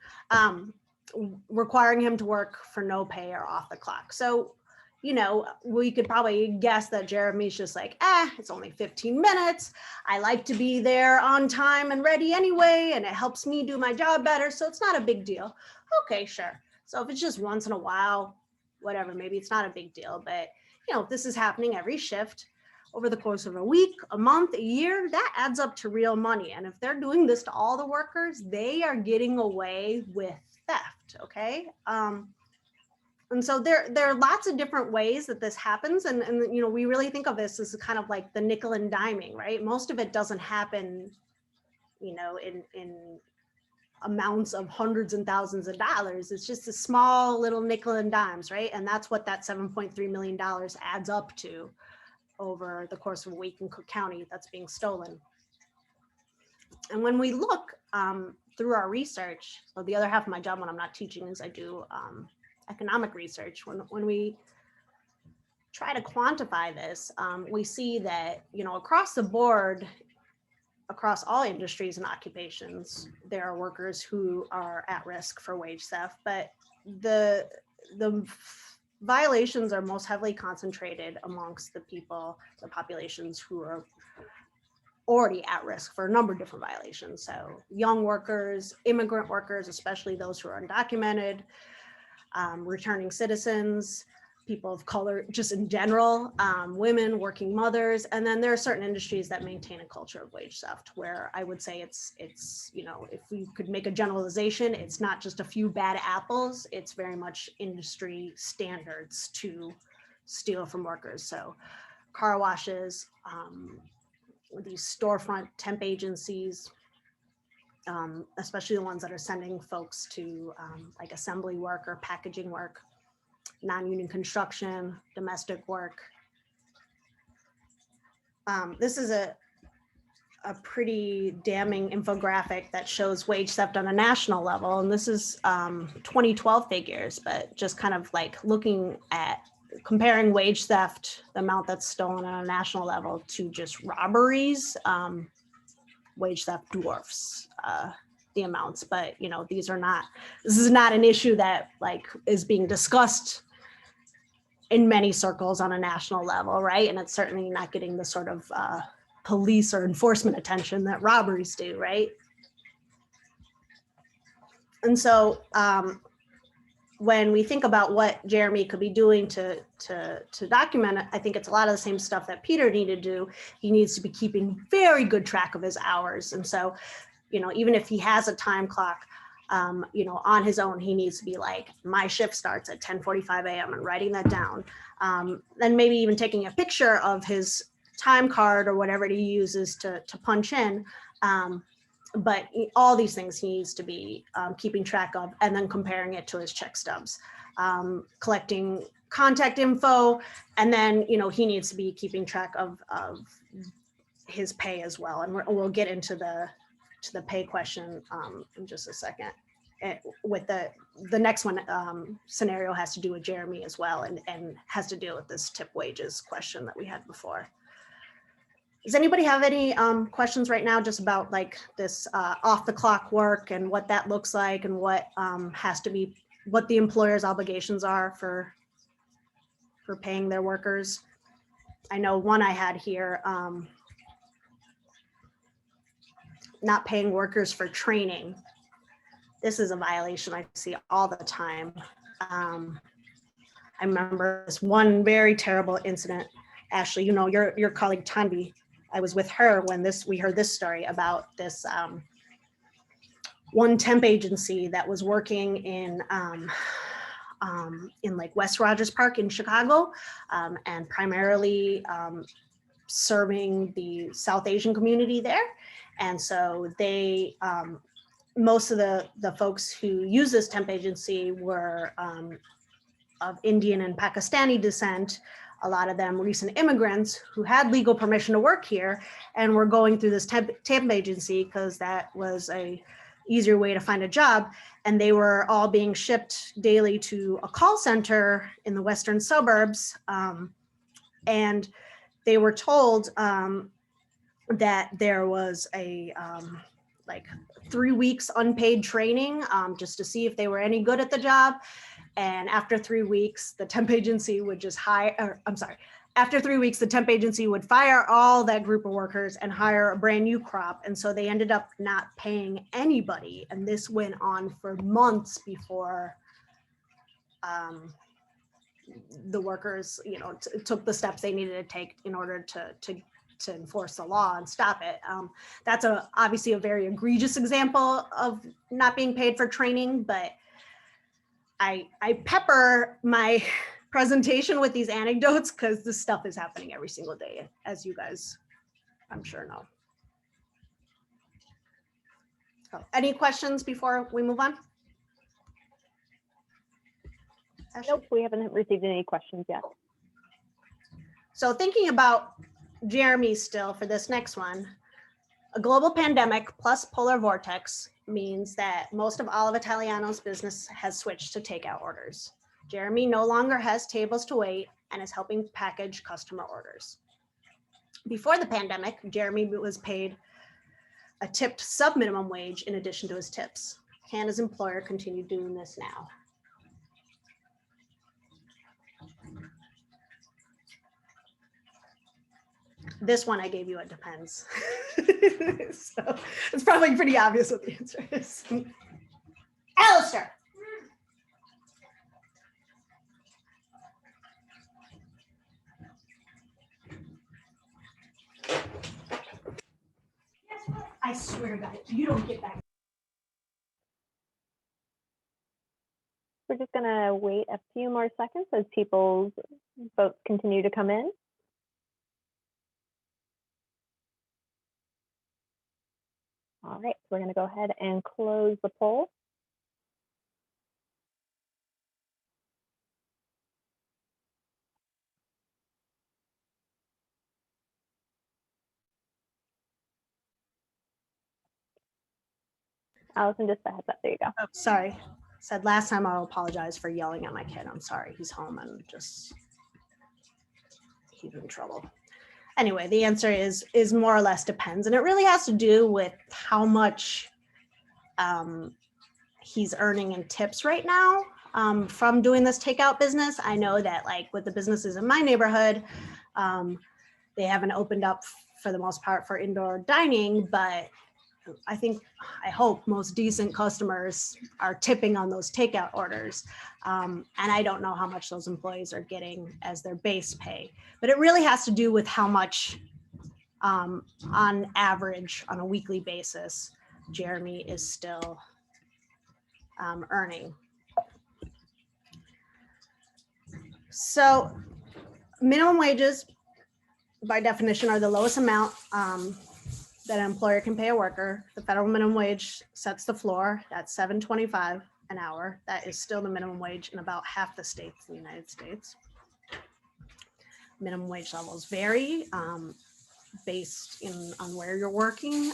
requiring him to work for no pay or off the clock. So, you know, we could probably guess that Jeremy's just like, it's only 15 minutes. I like to be there on time and ready anyway, and it helps me do my job better. So it's not a big deal. Okay, sure. So if it's just once in a while, whatever, maybe it's not a big deal. But, you know, if this is happening every shift over the course of a week, a month, a year, that adds up to real money. And if they're doing this to all the workers, they are getting away with theft, okay? And so there are lots of different ways that this happens. And, you know, we really think of this as kind of like the nickel and diming, right? Most of it doesn't happen, you know, in amounts of hundreds and thousands of dollars. It's just a small little nickel and dimes, right? And that's what that $7.3 million adds up to over the course of a week in Cook County that's being stolen. And when we look through our research, so the other half of my job when I'm not teaching is I do economic research. When we try to quantify this, we see that, you know, across the board, across all industries and occupations, there are workers who are at risk for wage theft, but the violations are most heavily concentrated amongst the populations who are already at risk for a number of different violations. So young workers, immigrant workers, especially those who are undocumented, returning citizens, people of color, just in general, women, working mothers. And then there are certain industries that maintain a culture of wage theft where I would say it's, you know, if we could make a generalization, it's not just a few bad apples, it's very much industry standards to steal from workers. So car washes, these storefront temp agencies, especially the ones that are sending folks to like assembly work or packaging work, non-union construction, domestic work. This is a pretty damning infographic that shows wage theft on a national level. And this is 2012 figures, but just kind of like looking at comparing wage theft, the amount that's stolen on a national level to just robberies, wage theft dwarfs the amounts. But, you know, this is not an issue that like is being discussed in many circles on a national level, right? And it's certainly not getting the sort of police or enforcement attention that robberies do, right? And so when we think about what Jeremy could be doing to document it, I think it's a lot of the same stuff that Peter needed to do. He needs to be keeping very good track of his hours. And so, you know, even if he has a time clock, you know, on his own, he needs to be like, my shift starts at 10:45 a.m. and writing that down. Then maybe even taking a picture of his time card or whatever he uses to punch in. But all these things he needs to be keeping track of and then comparing it to his check stubs, collecting contact info. And then, you know, he needs to be keeping track of his pay as well. And we'll get into the pay question in just a second. With the next one scenario has to do with Jeremy as well and has to deal with this tip wages question that we had before. Does anybody have any questions right now just about like this off the clock work and what that looks like and what has to be, what the employer's obligations are for paying their workers? I know one I had here, not paying workers for training. This is a violation I see all the time. I remember this one very terrible incident. Ashley, you know, your colleague Tanvi, I was with her when we heard this story about this one temp agency that was working in like West Rogers Park in Chicago, and primarily serving the South Asian community there. And so they, most of the folks who use this temp agency were of Indian and Pakistani descent, a lot of them recent immigrants who had legal permission to work here and were going through this temp agency because that was a easier way to find a job. And they were all being shipped daily to a call center in the western suburbs. And they were told that there was a like 3 weeks unpaid training just to see if they were any good at the job. And after 3 weeks, the temp agency would just after 3 weeks, the temp agency would fire all that group of workers and hire a brand new crop. And so they ended up not paying anybody. And this went on for months before the workers, took the steps they needed to take in order to enforce the law and stop it. That's obviously a very egregious example of not being paid for training, but I pepper my presentation with these anecdotes because this stuff is happening every single day, as you guys, I'm sure know. So, any questions before we move on? Ashley? Nope, we haven't received any questions yet. So thinking about Jeremy still for this next one, a global pandemic plus polar vortex means that most of Olive Italiano's business has switched to takeout orders. Jeremy no longer has tables to wait and is helping package customer orders. Before the pandemic, Jeremy was paid a tipped sub-minimum wage in addition to his tips. Can his employer continue doing this now? This one I gave you, it depends. So it's probably pretty obvious what the answer is. Alistair. I swear to God, you don't get back. We're just gonna wait a few more seconds as people's votes continue to come in. All right, so we're gonna go ahead and close the poll. Allison, just a heads up, there you go. Oh, sorry. Said last time I'll apologize for yelling at my kid. I'm sorry. He's home and he's in trouble. Anyway, the answer is more or less depends. And it really has to do with how much he's earning in tips right now from doing this takeout business. I know that like with the businesses in my neighborhood, they haven't opened up for the most part for indoor dining, but I hope most decent customers are tipping on those takeout orders. And I don't know how much those employees are getting as their base pay, but it really has to do with how much on average on a weekly basis, Jeremy is still earning. So minimum wages by definition are the lowest amount that an employer can pay a worker. The federal minimum wage sets the floor at $7.25 an hour. That is still the minimum wage in about half the states in the United States. Minimum wage levels vary based on where you're working,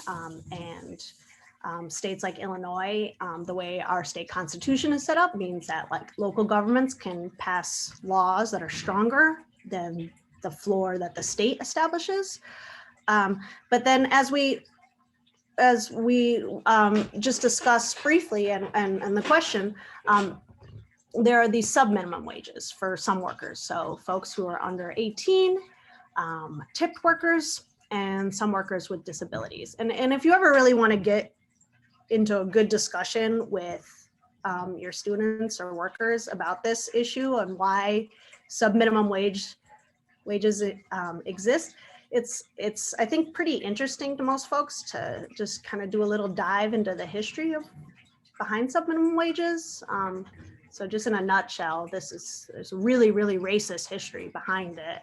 and states like Illinois, the way our state constitution is set up means that like local governments can pass laws that are stronger than the floor that the state establishes. But then as we just discussed briefly and the question, there are these sub-minimum wages for some workers. So folks who are under 18, tipped workers, and some workers with disabilities. And if you ever really want to get into a good discussion with your students or workers about this issue and why sub-minimum wages exist, it's I think pretty interesting to most folks to just kind of do a little dive into the history of behind sub-minimum wages. So just in a nutshell, there's a really, really racist history behind it.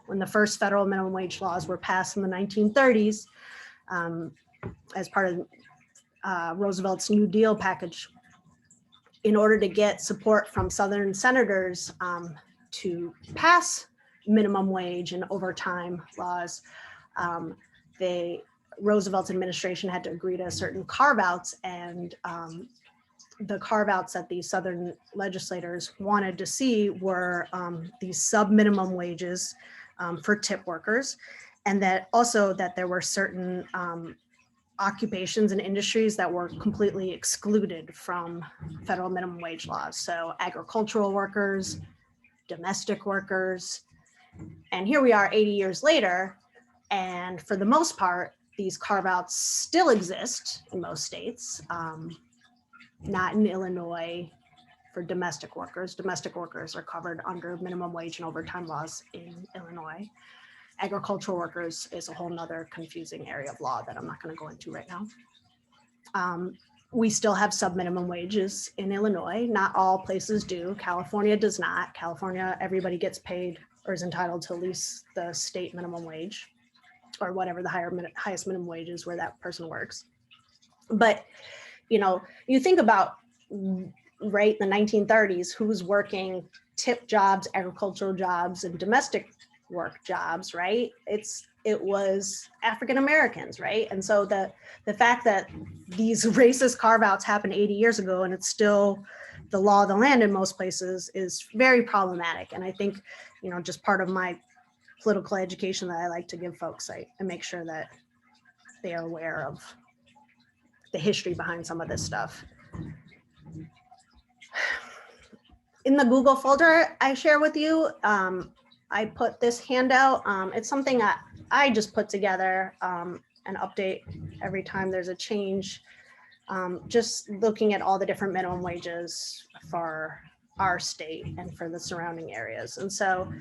When the first federal minimum wage laws were passed in the 1930s, as part of Roosevelt's New Deal package, in order to get support from Southern senators to pass minimum wage and overtime laws, they Roosevelt's administration had to agree to certain carve-outs, and the carve-outs that the Southern legislators wanted to see were these sub-minimum wages for tip workers, and that also that there were certain occupations and industries that were completely excluded from federal minimum wage laws. So agricultural workers, domestic workers, and here we are 80 years later, and for the most part, these carve-outs still exist in most states, not in Illinois for domestic workers. Domestic workers are covered under minimum wage and overtime laws in Illinois. Agricultural workers is a whole nother confusing area of law that I'm not going to go into right now. We still have sub-minimum wages in Illinois. Not all places do. California does not. California, everybody gets paid or is entitled to at least the state minimum wage or whatever the highest minimum wage is where that person works. But, you know, you think about, right, the 1930s, who's working tip jobs, agricultural jobs, and domestic work jobs, right? It was African Americans, right? And so the fact that these racist carve-outs happened 80 years ago and it's still the law of the land in most places is very problematic. And I think, you know, just part of my political education that I like to give folks, I make sure that they are aware of the history behind some of this stuff. In the Google folder I share with you, I put this handout. It's something that I just put together and update every time there's a change. Just looking at all the different minimum wages for our state and for the surrounding areas. And so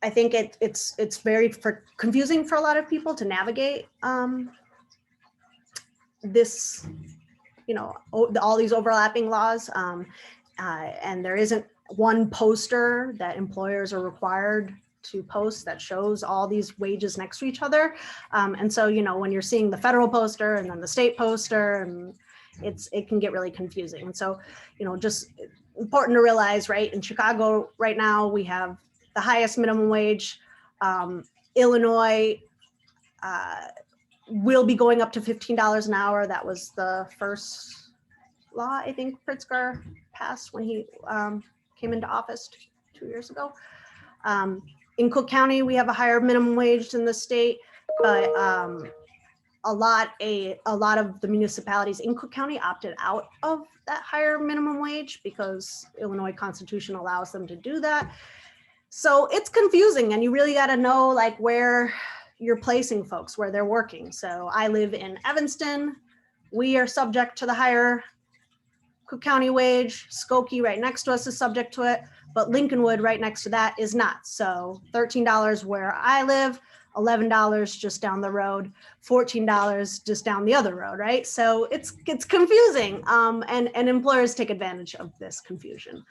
I think it's very confusing for a lot of people to navigate this, you know, all these overlapping laws. And there isn't one poster that employers are required to post that shows all these wages next to each other. And so, you know, when you're seeing the federal poster and then the state poster, and it can get really confusing. And so, you know, just important to realize, right, in Chicago right now, we have the highest minimum wage. Illinois will be going up to $15 an hour. That was the first law I think Pritzker passed when he came into office 2 years ago. In Cook County, we have a higher minimum wage than the state, but a lot of the municipalities in Cook County opted out of that higher minimum wage because Illinois Constitution allows them to do that. So it's confusing, and you really got to know like where you're placing folks, where they're working. So I live in Evanston. We are subject to the higher Cook County wage. Skokie right next to us is subject to it, but Lincolnwood right next to that is not. So $13 where I live, $11 just down the road, $14 just down the other road, right? So it's confusing, and employers take advantage of this confusion.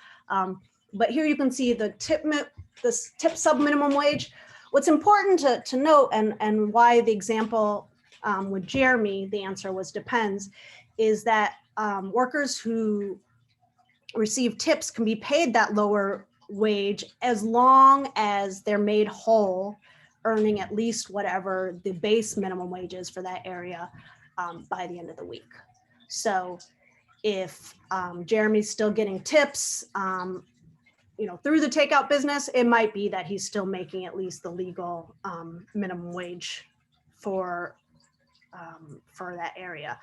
But here you can see the tip sub minimum wage. What's important to note, and why the example with Jeremy, the answer was depends, is that workers who receive tips can be paid that lower wage as long as they're made whole, earning at least whatever the base minimum wage is for that area by the end of the week. So if Jeremy's still getting tips, you know, through the takeout business, it might be that he's still making at least the legal minimum wage for that area.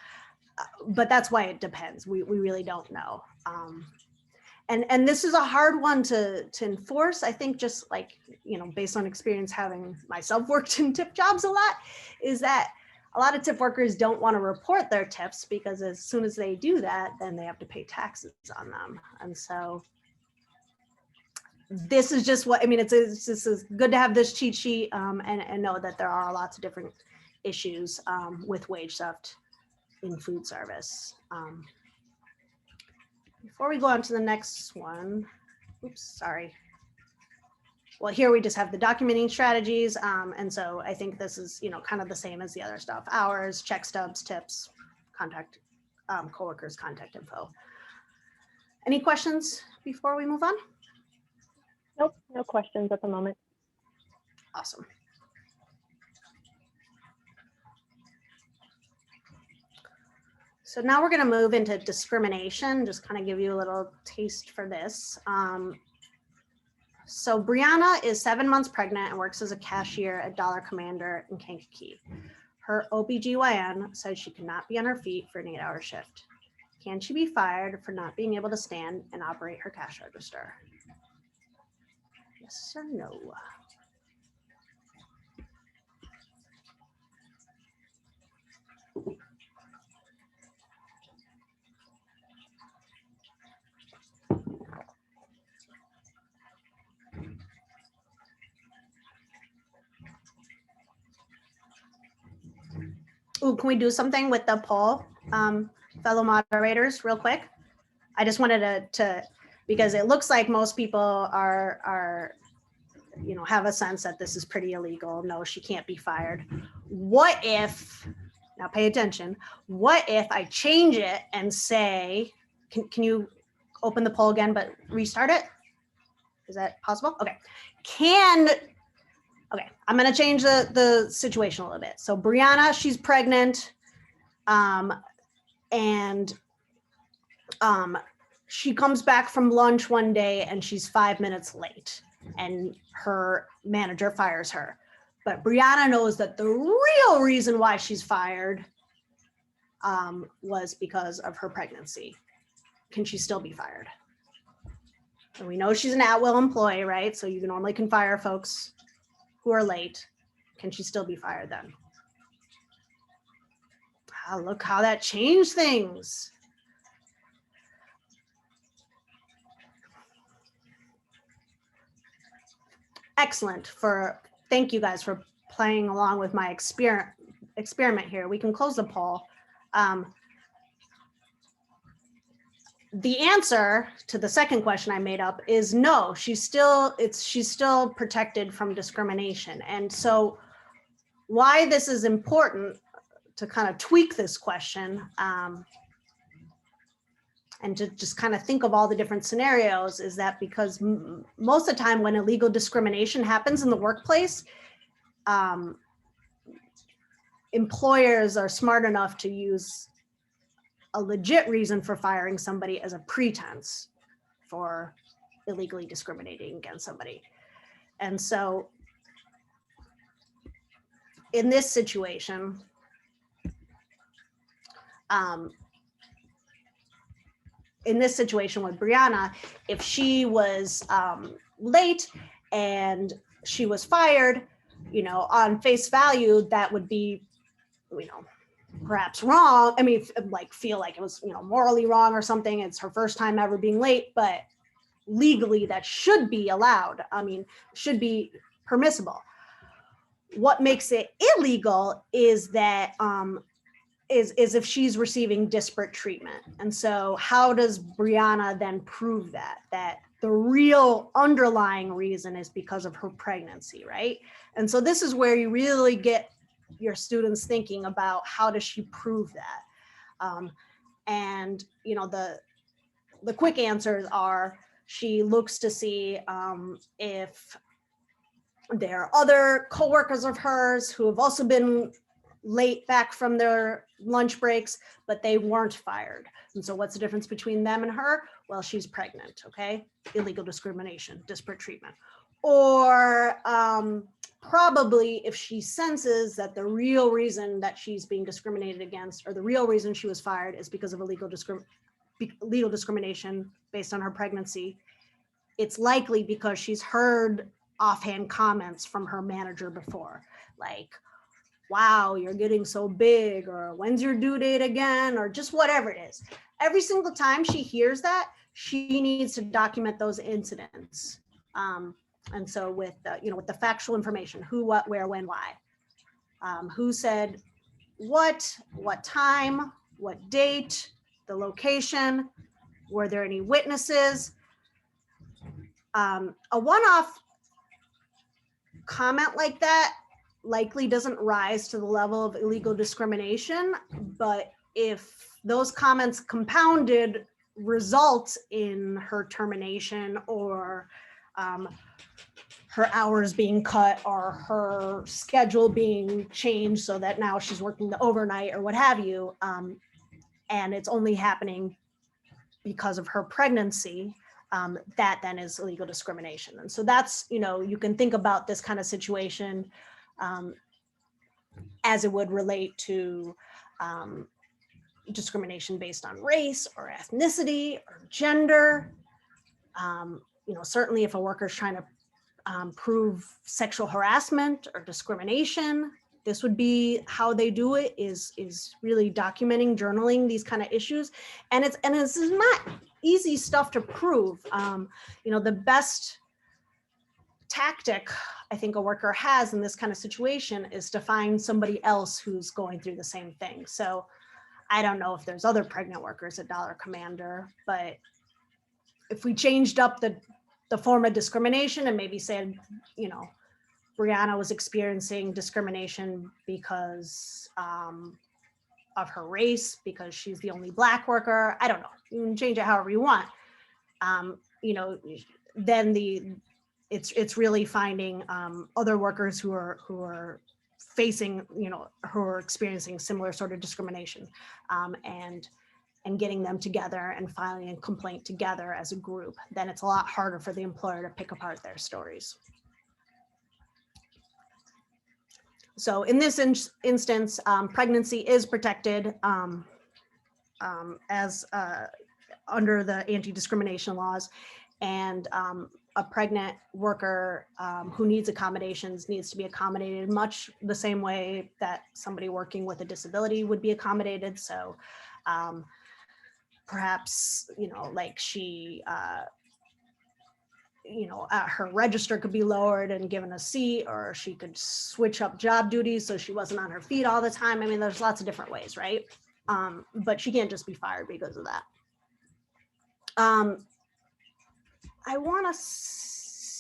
But that's why it depends. We really don't know. And this is a hard one to enforce. I think just like, you know, based on experience having myself worked in tip jobs a lot, is that a lot of tip workers don't want to report their tips because as soon as they do that, then they have to pay taxes on them. And so this is just what, I mean, it's just good to have this cheat sheet and know that there are lots of different issues with wage theft in food service. Before we go on to the next one, oops, sorry. Well, here we just have the documenting strategies. And so I think this is, you know, kind of the same as the other stuff. Hours, check stubs, tips, contact, coworkers, contact info. Any questions before we move on? Nope, no questions at the moment. Awesome. So now we're going to move into discrimination, just kind of give you a little taste for this. So Brianna is 7 months pregnant and works as a cashier at Dollar Commander in Kankakee. Her OBGYN says she cannot be on her feet for an 8-hour shift. Can she be fired for not being able to stand and operate her cash register? Yes or no? Ooh, can we do something with the poll, fellow moderators, real quick? I just wanted to because it looks like most people are, you know, have a sense that this is pretty illegal. No, she can't be fired. What if, now pay attention, what if I change it and say, can you open the poll again, but restart it? Is that possible? Okay. Okay, I'm gonna change the situation a little bit. So Brianna, she's pregnant, and she comes back from lunch one day and she's 5 minutes late and her manager fires her. But Brianna knows that the real reason why she's fired was because of her pregnancy. Can she still be fired? And we know she's an at-will employee, right? So you normally can fire folks who are late. Can she still be fired then? Oh, look how that changed things. Excellent. Thank you guys for playing along with my experiment here. We can close the poll. The answer to the second question I made up is no. She's still protected from discrimination. And so why this is important to kind of tweak this question and to just kind of think of all the different scenarios is that because most of the time when illegal discrimination happens in the workplace, employers are smart enough to use a legit reason for firing somebody as a pretense for illegally discriminating against somebody. And so in this situation, with Brianna, if she was late and she was fired, you know, on face value, that would be, you know, perhaps wrong. I mean, like feel like it was, you know, morally wrong or something. It's her first time ever being late, but legally that should be allowed. I mean, should be permissible. What makes it illegal is that is if she's receiving disparate treatment. And so how does Brianna then prove that the real underlying reason is because of her pregnancy, right? And so this is where you really get your students thinking about how does she prove that? And you know, the quick answers are she looks to see if there are other coworkers of hers who have also been late back from their lunch breaks, but they weren't fired. And so what's the difference between them and her? Well, she's pregnant, okay? Illegal discrimination, disparate treatment. Or probably if she senses that the real reason that she's being discriminated against or the real reason she was fired is because of illegal discrimination based on her pregnancy, it's likely because she's heard offhand comments from her manager before, like, wow, you're getting so big, or when's your due date again, or just whatever it is. Every single time she hears that, she needs to document those incidents. And so with with the factual information, who, what, where, when, why, who said what time, what date, the location, were there any witnesses? A one-off comment like that likely doesn't rise to the level of illegal discrimination, but if those comments compounded results in her termination or her hours being cut or her schedule being changed so that now she's working the overnight or what have you, and it's only happening because of her pregnancy, that then is illegal discrimination. And so that's, you can think about this kind of situation as it would relate to discrimination based on race or ethnicity or gender. Certainly if a worker is trying to prove sexual harassment or discrimination, this would be how they do it, is really documenting, journaling these kind of issues. And it's not easy stuff to prove. The best tactic I think a worker has in this kind of situation is to find somebody else who's going through the same thing. So I don't know if there's other pregnant workers at Dollar Commander, but if we changed up the form of discrimination and maybe said, Brianna was experiencing discrimination because of her race, because she's the only Black worker. I don't know. You can change it however you want. Then it's really finding other workers who are facing, who are experiencing similar sort of discrimination, and getting them together and filing a complaint together as a group. Then it's a lot harder for the employer to pick apart their stories. So in this instance, pregnancy is protected as under the anti-discrimination laws, and a pregnant worker who needs accommodations needs to be accommodated much the same way that somebody working with a disability would be accommodated. So perhaps, like she, her register could be lowered and given a seat, or she could switch up job duties so she wasn't on her feet all the time. I mean, there's lots of different ways, right? But she can't just be fired because of that. I want to see,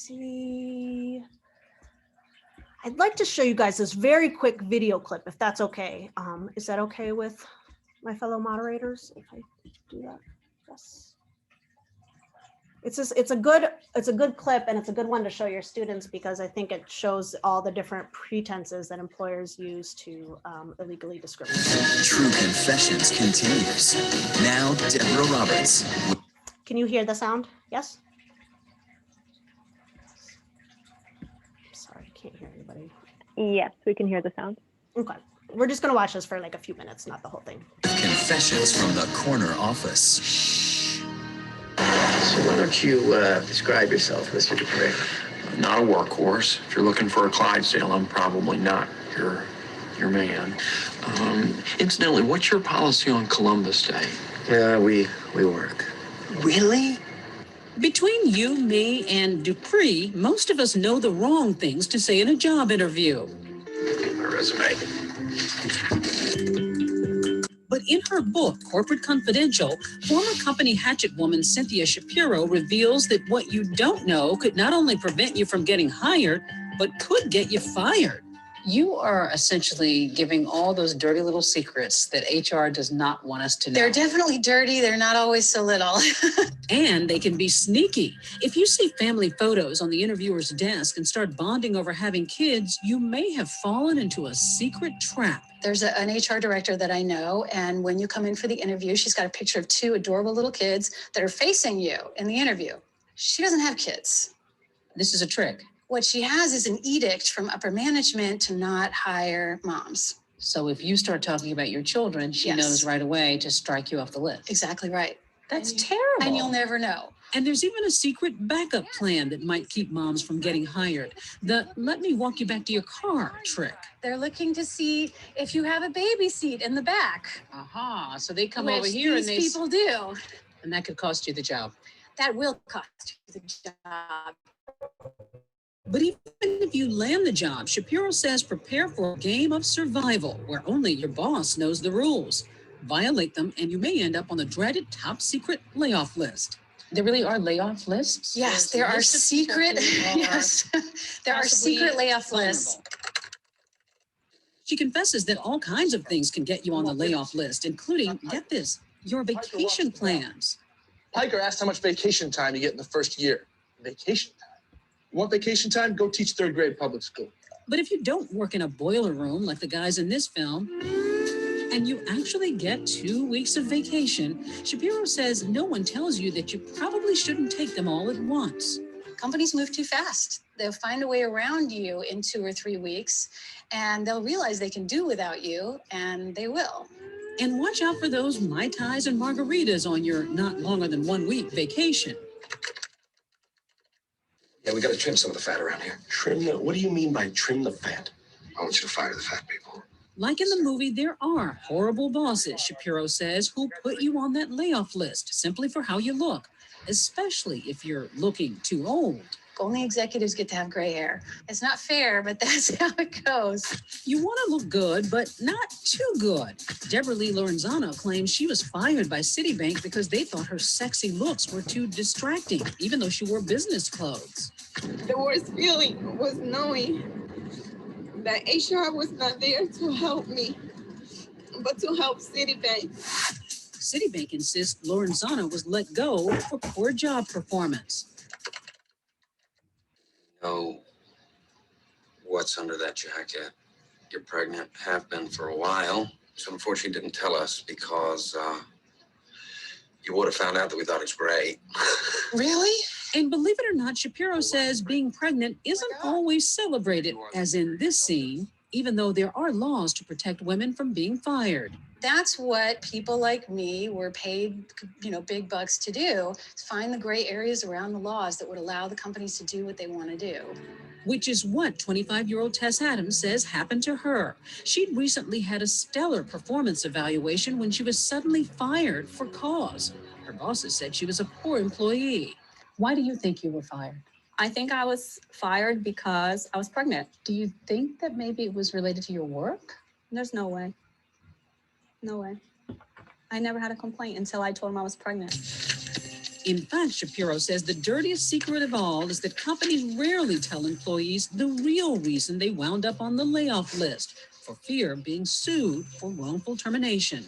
I'd like to show you guys this very quick video clip, if that's okay. Is that okay with my fellow moderators if I do that? Yes. It's a good clip, and it's a good one to show your students because I think it shows all the different pretenses that employers use to illegally discriminate. True Confessions continues. Now, Deborah Roberts. Can you hear the sound? Yes? Sorry, I can't hear anybody. Yes, we can hear the sound. Okay. We're just going to watch this for like a few minutes, not the whole thing. Confessions from the corner office. So why don't you describe yourself, Mr. Dupree? Not a workhorse. If you're looking for a Clydesdale, I'm probably not your man. Incidentally, what's your policy on Columbus Day? Yeah, we work. Really? Between you, me, and Dupree, most of us know the wrong things to say in a job interview. Get my resume. But in her book, Corporate Confidential, former company hatchet woman Cynthia Shapiro reveals that what you don't know could not only prevent you from getting hired, but could get you fired. You are essentially giving all those dirty little secrets that HR does not want us to know. They're definitely dirty. They're not always so little. And they can be sneaky. If you see family photos on the interviewer's desk and start bonding over having kids, you may have fallen into a secret trap. There's an HR director that I know, and when you come in for the interview, she's got a picture of 2 adorable little kids that are facing you in the interview. She doesn't have kids. This is a trick. What she has is an edict from upper management to not hire moms. So if you start talking about your children, she Yes. knows right away to strike you off the list. Exactly right. That's And terrible. And you'll never know. And there's even a secret backup plan that might keep moms from getting hired. The "let me walk you back to your car" trick. They're looking to see if you have a baby seat in the back. Aha, so they come which over here and these they... people do. And that could cost you the job. That will cost you the job. But even if you land the job, Shapiro says prepare for a game of survival where only your boss knows the rules. Violate them and you may end up on the dreaded top secret layoff list. There really are layoff lists? Yes, There's there are lists of secret, people who are yes, there are possibly secret layoff vulnerable. lists. She confesses that all kinds of things can get you on the layoff list, including, get this, your vacation plans. Piker asked how much vacation time you get in the first year. Vacation time? You want vacation time? Go teach 3rd grade public school. But if you don't work in a boiler room like the guys in this film, and you actually get 2 weeks of vacation, Shapiro says no one tells you that you probably shouldn't take them all at once. Companies move too fast. They'll find a way around you in 2 or 3 weeks, and they'll realize they can do without you, and they will. And watch out for those Mai Tais and margaritas on your not longer than 1 week vacation. Yeah, we got to trim some of the fat around here. Trim the, what do you mean by trim the fat? I want you to fire the fat people. Like in the movie, there are horrible bosses, Shapiro says, who put you on that layoff list simply for how you look, especially if you're looking too old. Only executives get to have gray hair. It's not fair, but that's how it goes. You want to look good, but not too good. Deborah Lee Lorenzano claims she was fired by Citibank because they thought her sexy looks were too distracting, even though she wore business clothes. The worst feeling was knowing that HR was not there to help me, but to help Citibank. Citibank insists Lorenzano was let go for poor job performance. Know what's under that jacket? You're pregnant, have been for a while. So unfortunately didn't tell us because you would have found out that we thought it was great. Really? And believe it or not, Shapiro says being pregnant isn't always celebrated, as in this scene, even though there are laws to protect women from being fired. That's what people like me were paid, big bucks to do, find the gray areas around the laws that would allow the companies to do what they want to do. Which is what 25-year-old Tess Adams says happened to her. She'd recently had a stellar performance evaluation when she was suddenly fired for cause. Her bosses said she was a poor employee. Why do you think you were fired? I think I was fired because I was pregnant. Do you think that maybe it was related to your work? There's no way. No way. I never had a complaint until I told him I was pregnant. In fact, Shapiro says the dirtiest secret of all is that companies rarely tell employees the real reason they wound up on the layoff list, for fear of being sued for wrongful termination.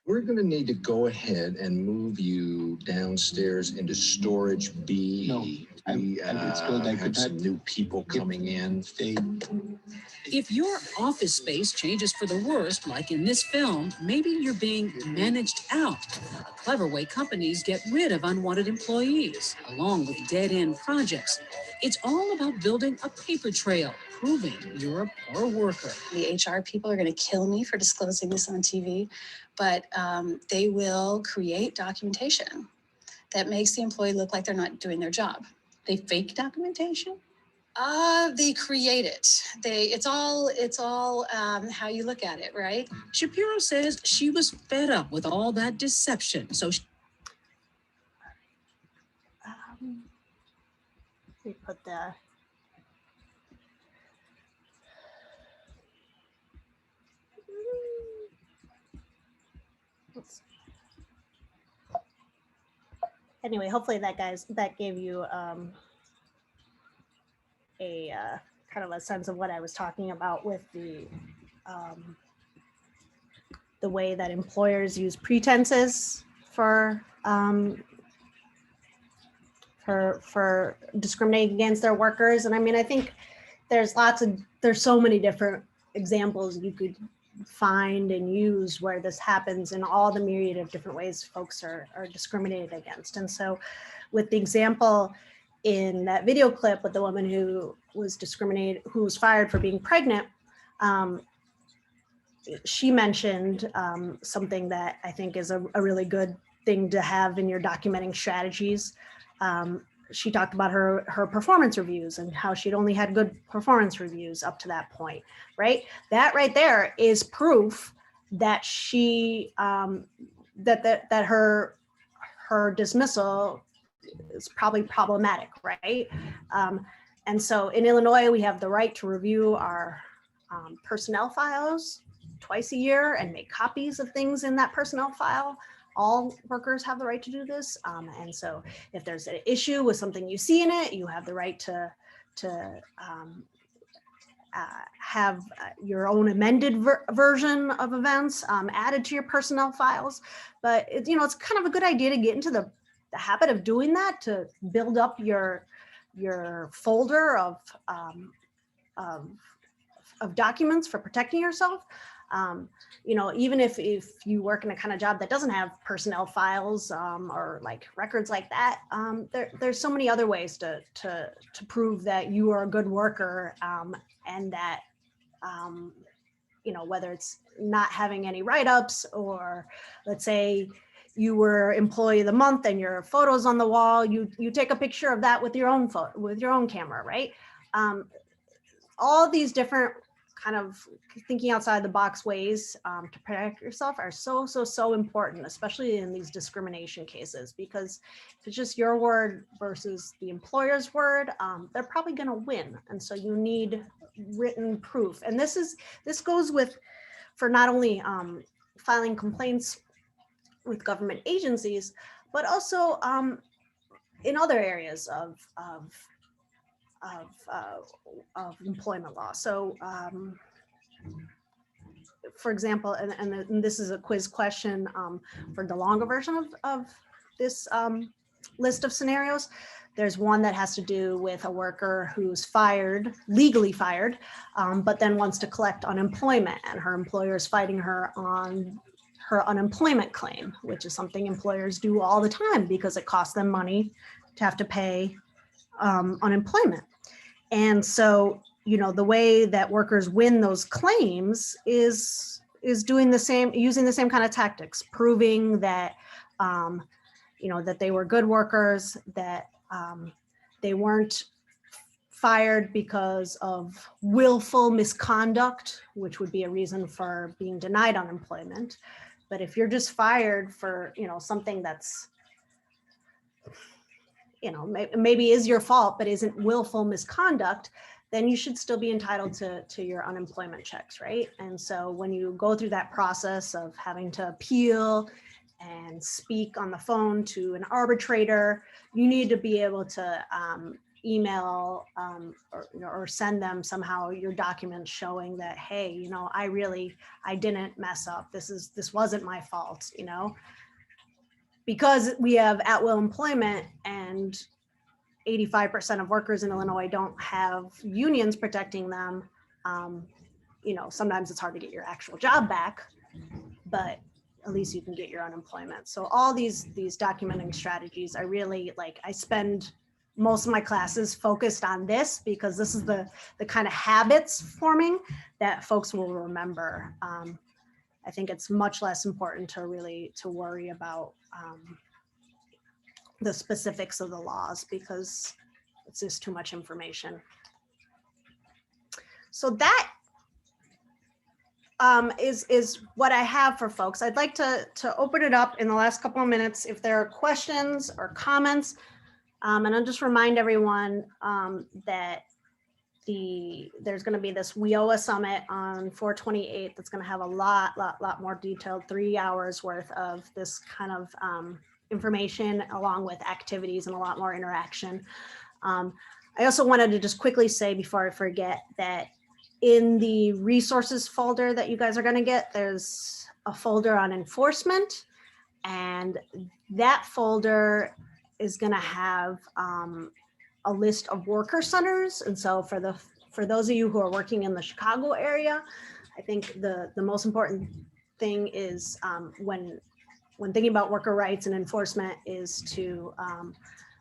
We're going to need to go ahead and move you downstairs into storage B. No, it's good. I have could some new people coming in. If your office space changes for the worst, like in this film, maybe you're being managed out, a clever way companies get rid of unwanted employees, along with dead-end projects. It's all about building a paper trail, proving you're a poor worker. The HR people are going to kill me for disclosing this on TV, but they will create documentation that makes the employee look like they're not doing their job. They fake documentation? They create it. It's all how you look at it, right? Shapiro says she was fed up with all that deception, so we put the anyway, hopefully that gave you a kind of a sense of what I was talking about with the way that employers use pretenses for discriminating against their workers. And I mean, I think there's so many different examples you could find and use where this happens in all the myriad of different ways folks are discriminated against. And so with the example in that video clip with the woman who was fired for being pregnant, she mentioned something that I think is a really good thing to have in your documenting strategies. She talked about her performance reviews and how she'd only had good performance reviews up to that point, right? That right there is proof that she that her dismissal is probably problematic, right? And so in Illinois, we have the right to review our personnel files twice a year and make copies of things in that personnel file. All workers have the right to do this. And so if there's an issue with something you see in it, you have the right to have your own amended version of events added to your personnel files. But it's kind of a good idea to get into the habit of doing that, to build up your folder of documents for protecting yourself. You know, even if you work in a kind of job that doesn't have personnel files or like records like that, there's so many other ways to prove that you are a good worker, and that, you know, whether it's not having any write-ups, or let's say you were employee of the month and your photos on the wall, you take a picture of that with your own camera, right? All these different kind of thinking outside the box ways to protect yourself are so important, especially in these discrimination cases, because if it's just your word versus the employer's word, they're probably going to win. And so you need written proof. And this goes for not only filing complaints with government agencies, but also in other areas of employment law. So, for example, and this is a quiz question for the longer version of this list of scenarios. There's one that has to do with a worker who's legally fired, but then wants to collect unemployment, and her employer is fighting her on her unemployment claim, which is something employers do all the time because it costs them money to have to pay unemployment. And so, you know, the way that workers win those claims is using the same kind of tactics, proving that, you know, that they were good workers, that they weren't fired because of willful misconduct, which would be a reason for being denied unemployment. But if you're just fired for, you know, something that's, you know, maybe is your fault, but isn't willful misconduct, then you should still be entitled to your unemployment checks, right? And so when you go through that process of having to appeal and speak on the phone to an arbitrator, you need to be able to email or send them somehow your documents showing that, hey, you know, I didn't mess up. This wasn't my fault, you know? Because we have at-will employment and 85% of workers in Illinois don't have unions protecting them, you know, sometimes it's hard to get your actual job back, but at least you can get your unemployment. So all these documenting strategies are really, like, I spend most of my classes focused on this because this is the kind of habits forming that folks will remember. I think it's much less important to worry about the specifics of the laws because it's just too much information. So that is what I have for folks. I'd like to open it up in the last couple of minutes if there are questions or comments. And I'll just remind everyone that there's going to be this WIOA summit on 4/28 that's going to have a lot more detailed 3 hours worth of this kind of information along with activities and a lot more interaction. I also wanted to just quickly say before I forget that in the resources folder that you guys are going to get, there's a folder on enforcement, and that folder is going to have a list of worker centers. And so for those of you who are working in the Chicago area, I think the most important thing is when thinking about worker rights and enforcement is to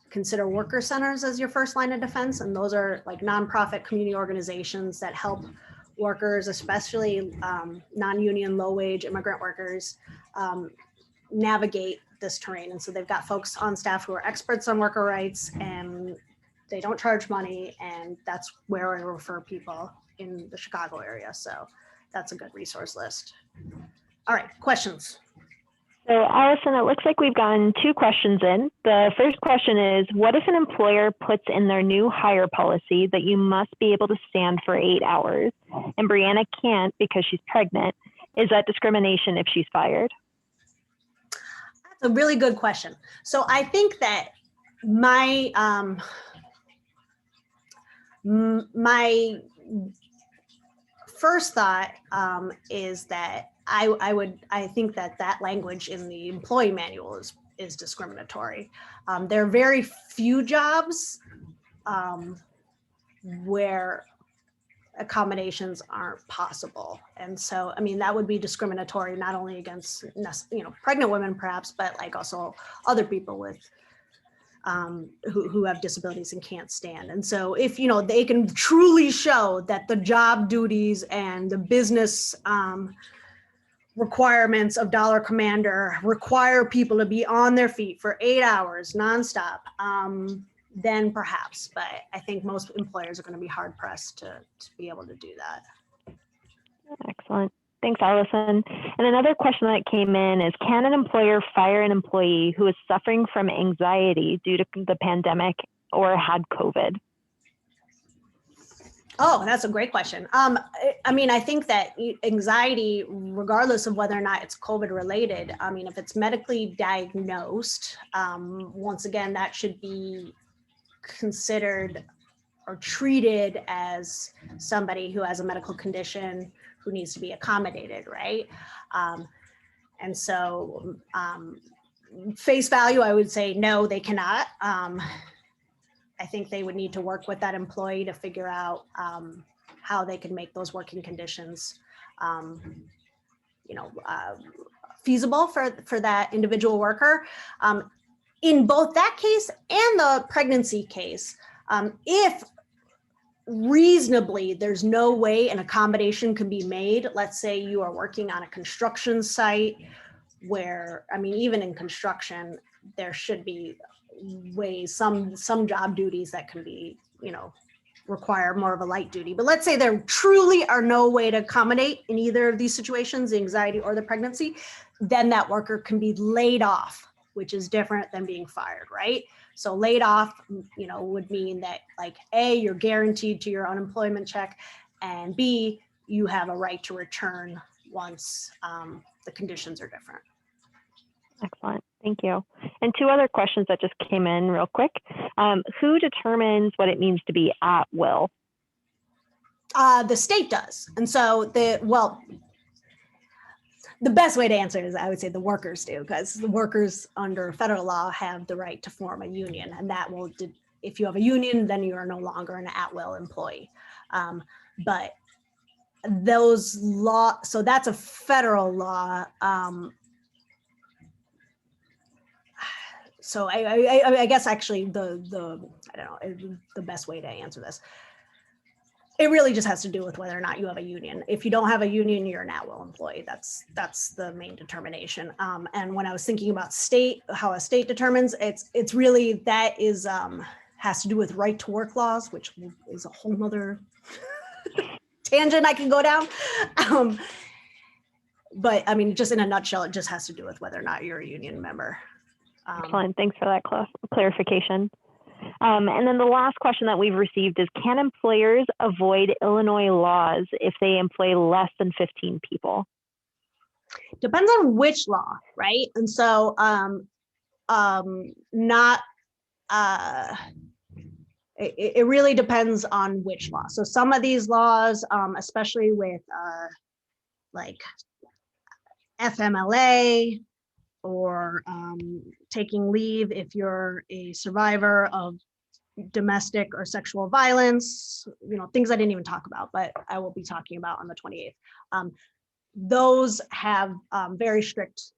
consider worker centers as your first line of defense. And those are like nonprofit community organizations that help workers, especially non-union, low-wage immigrant workers, navigate this terrain. And so they've got folks on staff who are experts on worker rights, and they don't charge money, and that's where I refer people in the Chicago area. So that's a good resource list. All right, questions? So Allison, it looks like we've gotten 2 questions in. The first question is, what if an employer puts in their new hire policy that you must be able to stand for 8 hours and Brianna can't because she's pregnant? Is that discrimination if she's fired? That's a really good question. So I think that my first thought is that I think that language in the employee manual is discriminatory. There are very few jobs where, accommodations aren't possible. And so, I mean, that would be discriminatory not only against, pregnant women perhaps, but like also other people with who have disabilities and can't stand. And so if, they can truly show that the job duties and the business requirements of Dollar Commander require people to be on their feet for 8 hours nonstop, then perhaps, but I think most employers are going to be hard pressed to be able to do that. Excellent. Thanks, Allison. And another question that came in is, can an employer fire an employee who is suffering from anxiety due to the pandemic or had COVID? Oh, that's a great question. I mean, I think that anxiety, regardless of whether or not it's COVID related, I mean, if it's medically diagnosed, once again, that should be considered or treated as somebody who has a medical condition who needs to be accommodated, right? And so face value, I would say, no, they cannot. I think they would need to work with that employee to figure out how they can make those working conditions, feasible for that individual worker. In both that case and the pregnancy case, if reasonably there's no way an accommodation can be made, let's say you are working on a construction site where, I mean, even in construction, there should be ways, some job duties that can be, require more of a light duty. But let's say there truly are no way to accommodate in either of these situations, the anxiety or the pregnancy, then that worker can be laid off, which is different than being fired, right? So laid off, would mean that, like, A, you're guaranteed to your unemployment check, and B, you have a right to return once the conditions are different. Excellent. Thank you. And two other questions that just came in real quick. Who determines what it means to be at will? The state does. And so the best way to answer is, I would say, the workers do, because the workers under federal law have the right to form a union, and that will, if you have a union, then you are no longer an at-will employee. But those so that's a federal law. So I guess actually the best way to answer this, it really just has to do with whether or not you have a union. If you don't have a union, you're an at-will employee. That's the main determination. And when I was thinking about how a state determines, it's really, that is has to do with right to work laws, which is a whole nother tangent I can go down. But I mean, just in a nutshell, it just has to do with whether or not you're a union member. Excellent. Thanks for that clarification. And then the last question that we've received is, can employers avoid Illinois laws if they employ less than 15 people? Depends on which law, right? And so it really depends on which law. So some of these laws, especially with like FMLA, or taking leave if you're a survivor of domestic or sexual violence, things I didn't even talk about, but I will be talking about on the 28th. Those have very strict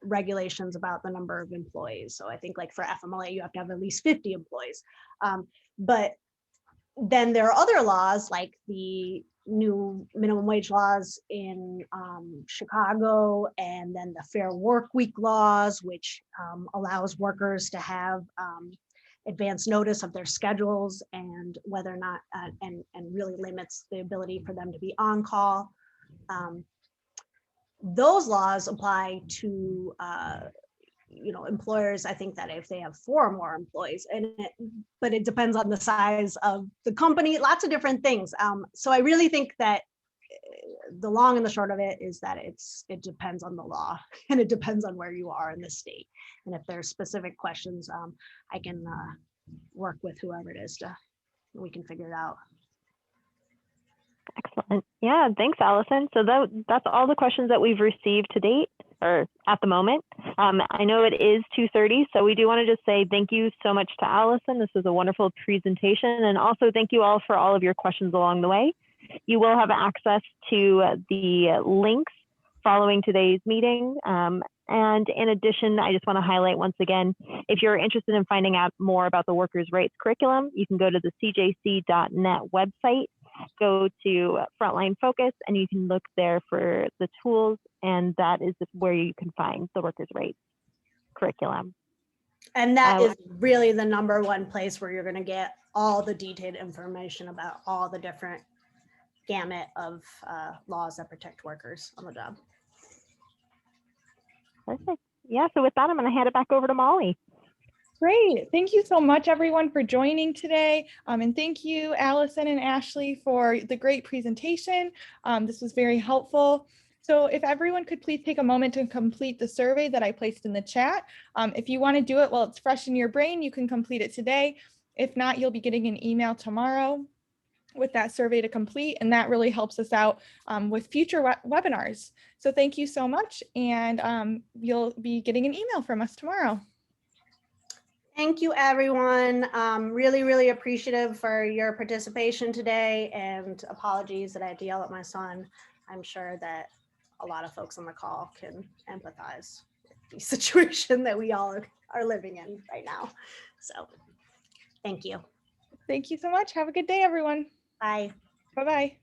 regulations about the number of employees. So I think, like, for FMLA, you have to have at least 50 employees. But then there are other laws, like the new minimum wage laws in Chicago, and then the Fair Work Week laws, which allows workers to have advance notice of their schedules and whether or not, and really limits the ability for them to be on call. Those laws apply to employers, I think, that if they have 4 or more employees, but it depends on the size of the company, lots of different things. So I really think that the long and the short of it is that it depends on the law, and it depends on where you are in the state. And if there's specific questions, I can work with whoever it is we can figure it out. Excellent. Yeah, thanks, Allison. So that's all the questions that we've received to date. or at the moment. I know it is 2:30, so we do want to just say thank you so much to Allison. This was a wonderful presentation, and also thank you all for all of your questions along the way. You will have access to the links following today's meeting. And in addition, I just want to highlight once again, if you're interested in finding out more about the workers' rights curriculum, you can go to the cjc.net website, go to Frontline Focus, and you can look there for the tools, and that is where you can find the workers' rights curriculum. And that is really the #1 place where you're going to get all the detailed information about all the different gamut of laws that protect workers on the job. Perfect. Yeah, so with that, I'm going to hand it back over to Molly. Great. Thank you so much, everyone, for joining today. And thank you, Allison and Ashley, for the great presentation. This was very helpful. So if everyone could please take a moment to complete the survey that I placed in the chat. If you want to do it while it's fresh in your brain, you can complete it today. If not, you'll be getting an email tomorrow with that survey to complete, and that really helps us out with future webinars. So thank you so much, and you'll be getting an email from us tomorrow. Thank you, everyone. Really, really appreciative for your participation today, and apologies that I had to yell at my son. I'm sure that a lot of folks on the call can empathize with the situation that we all are living in right now. So thank you. Thank you so much. Have a good day, everyone. Bye. Bye-bye.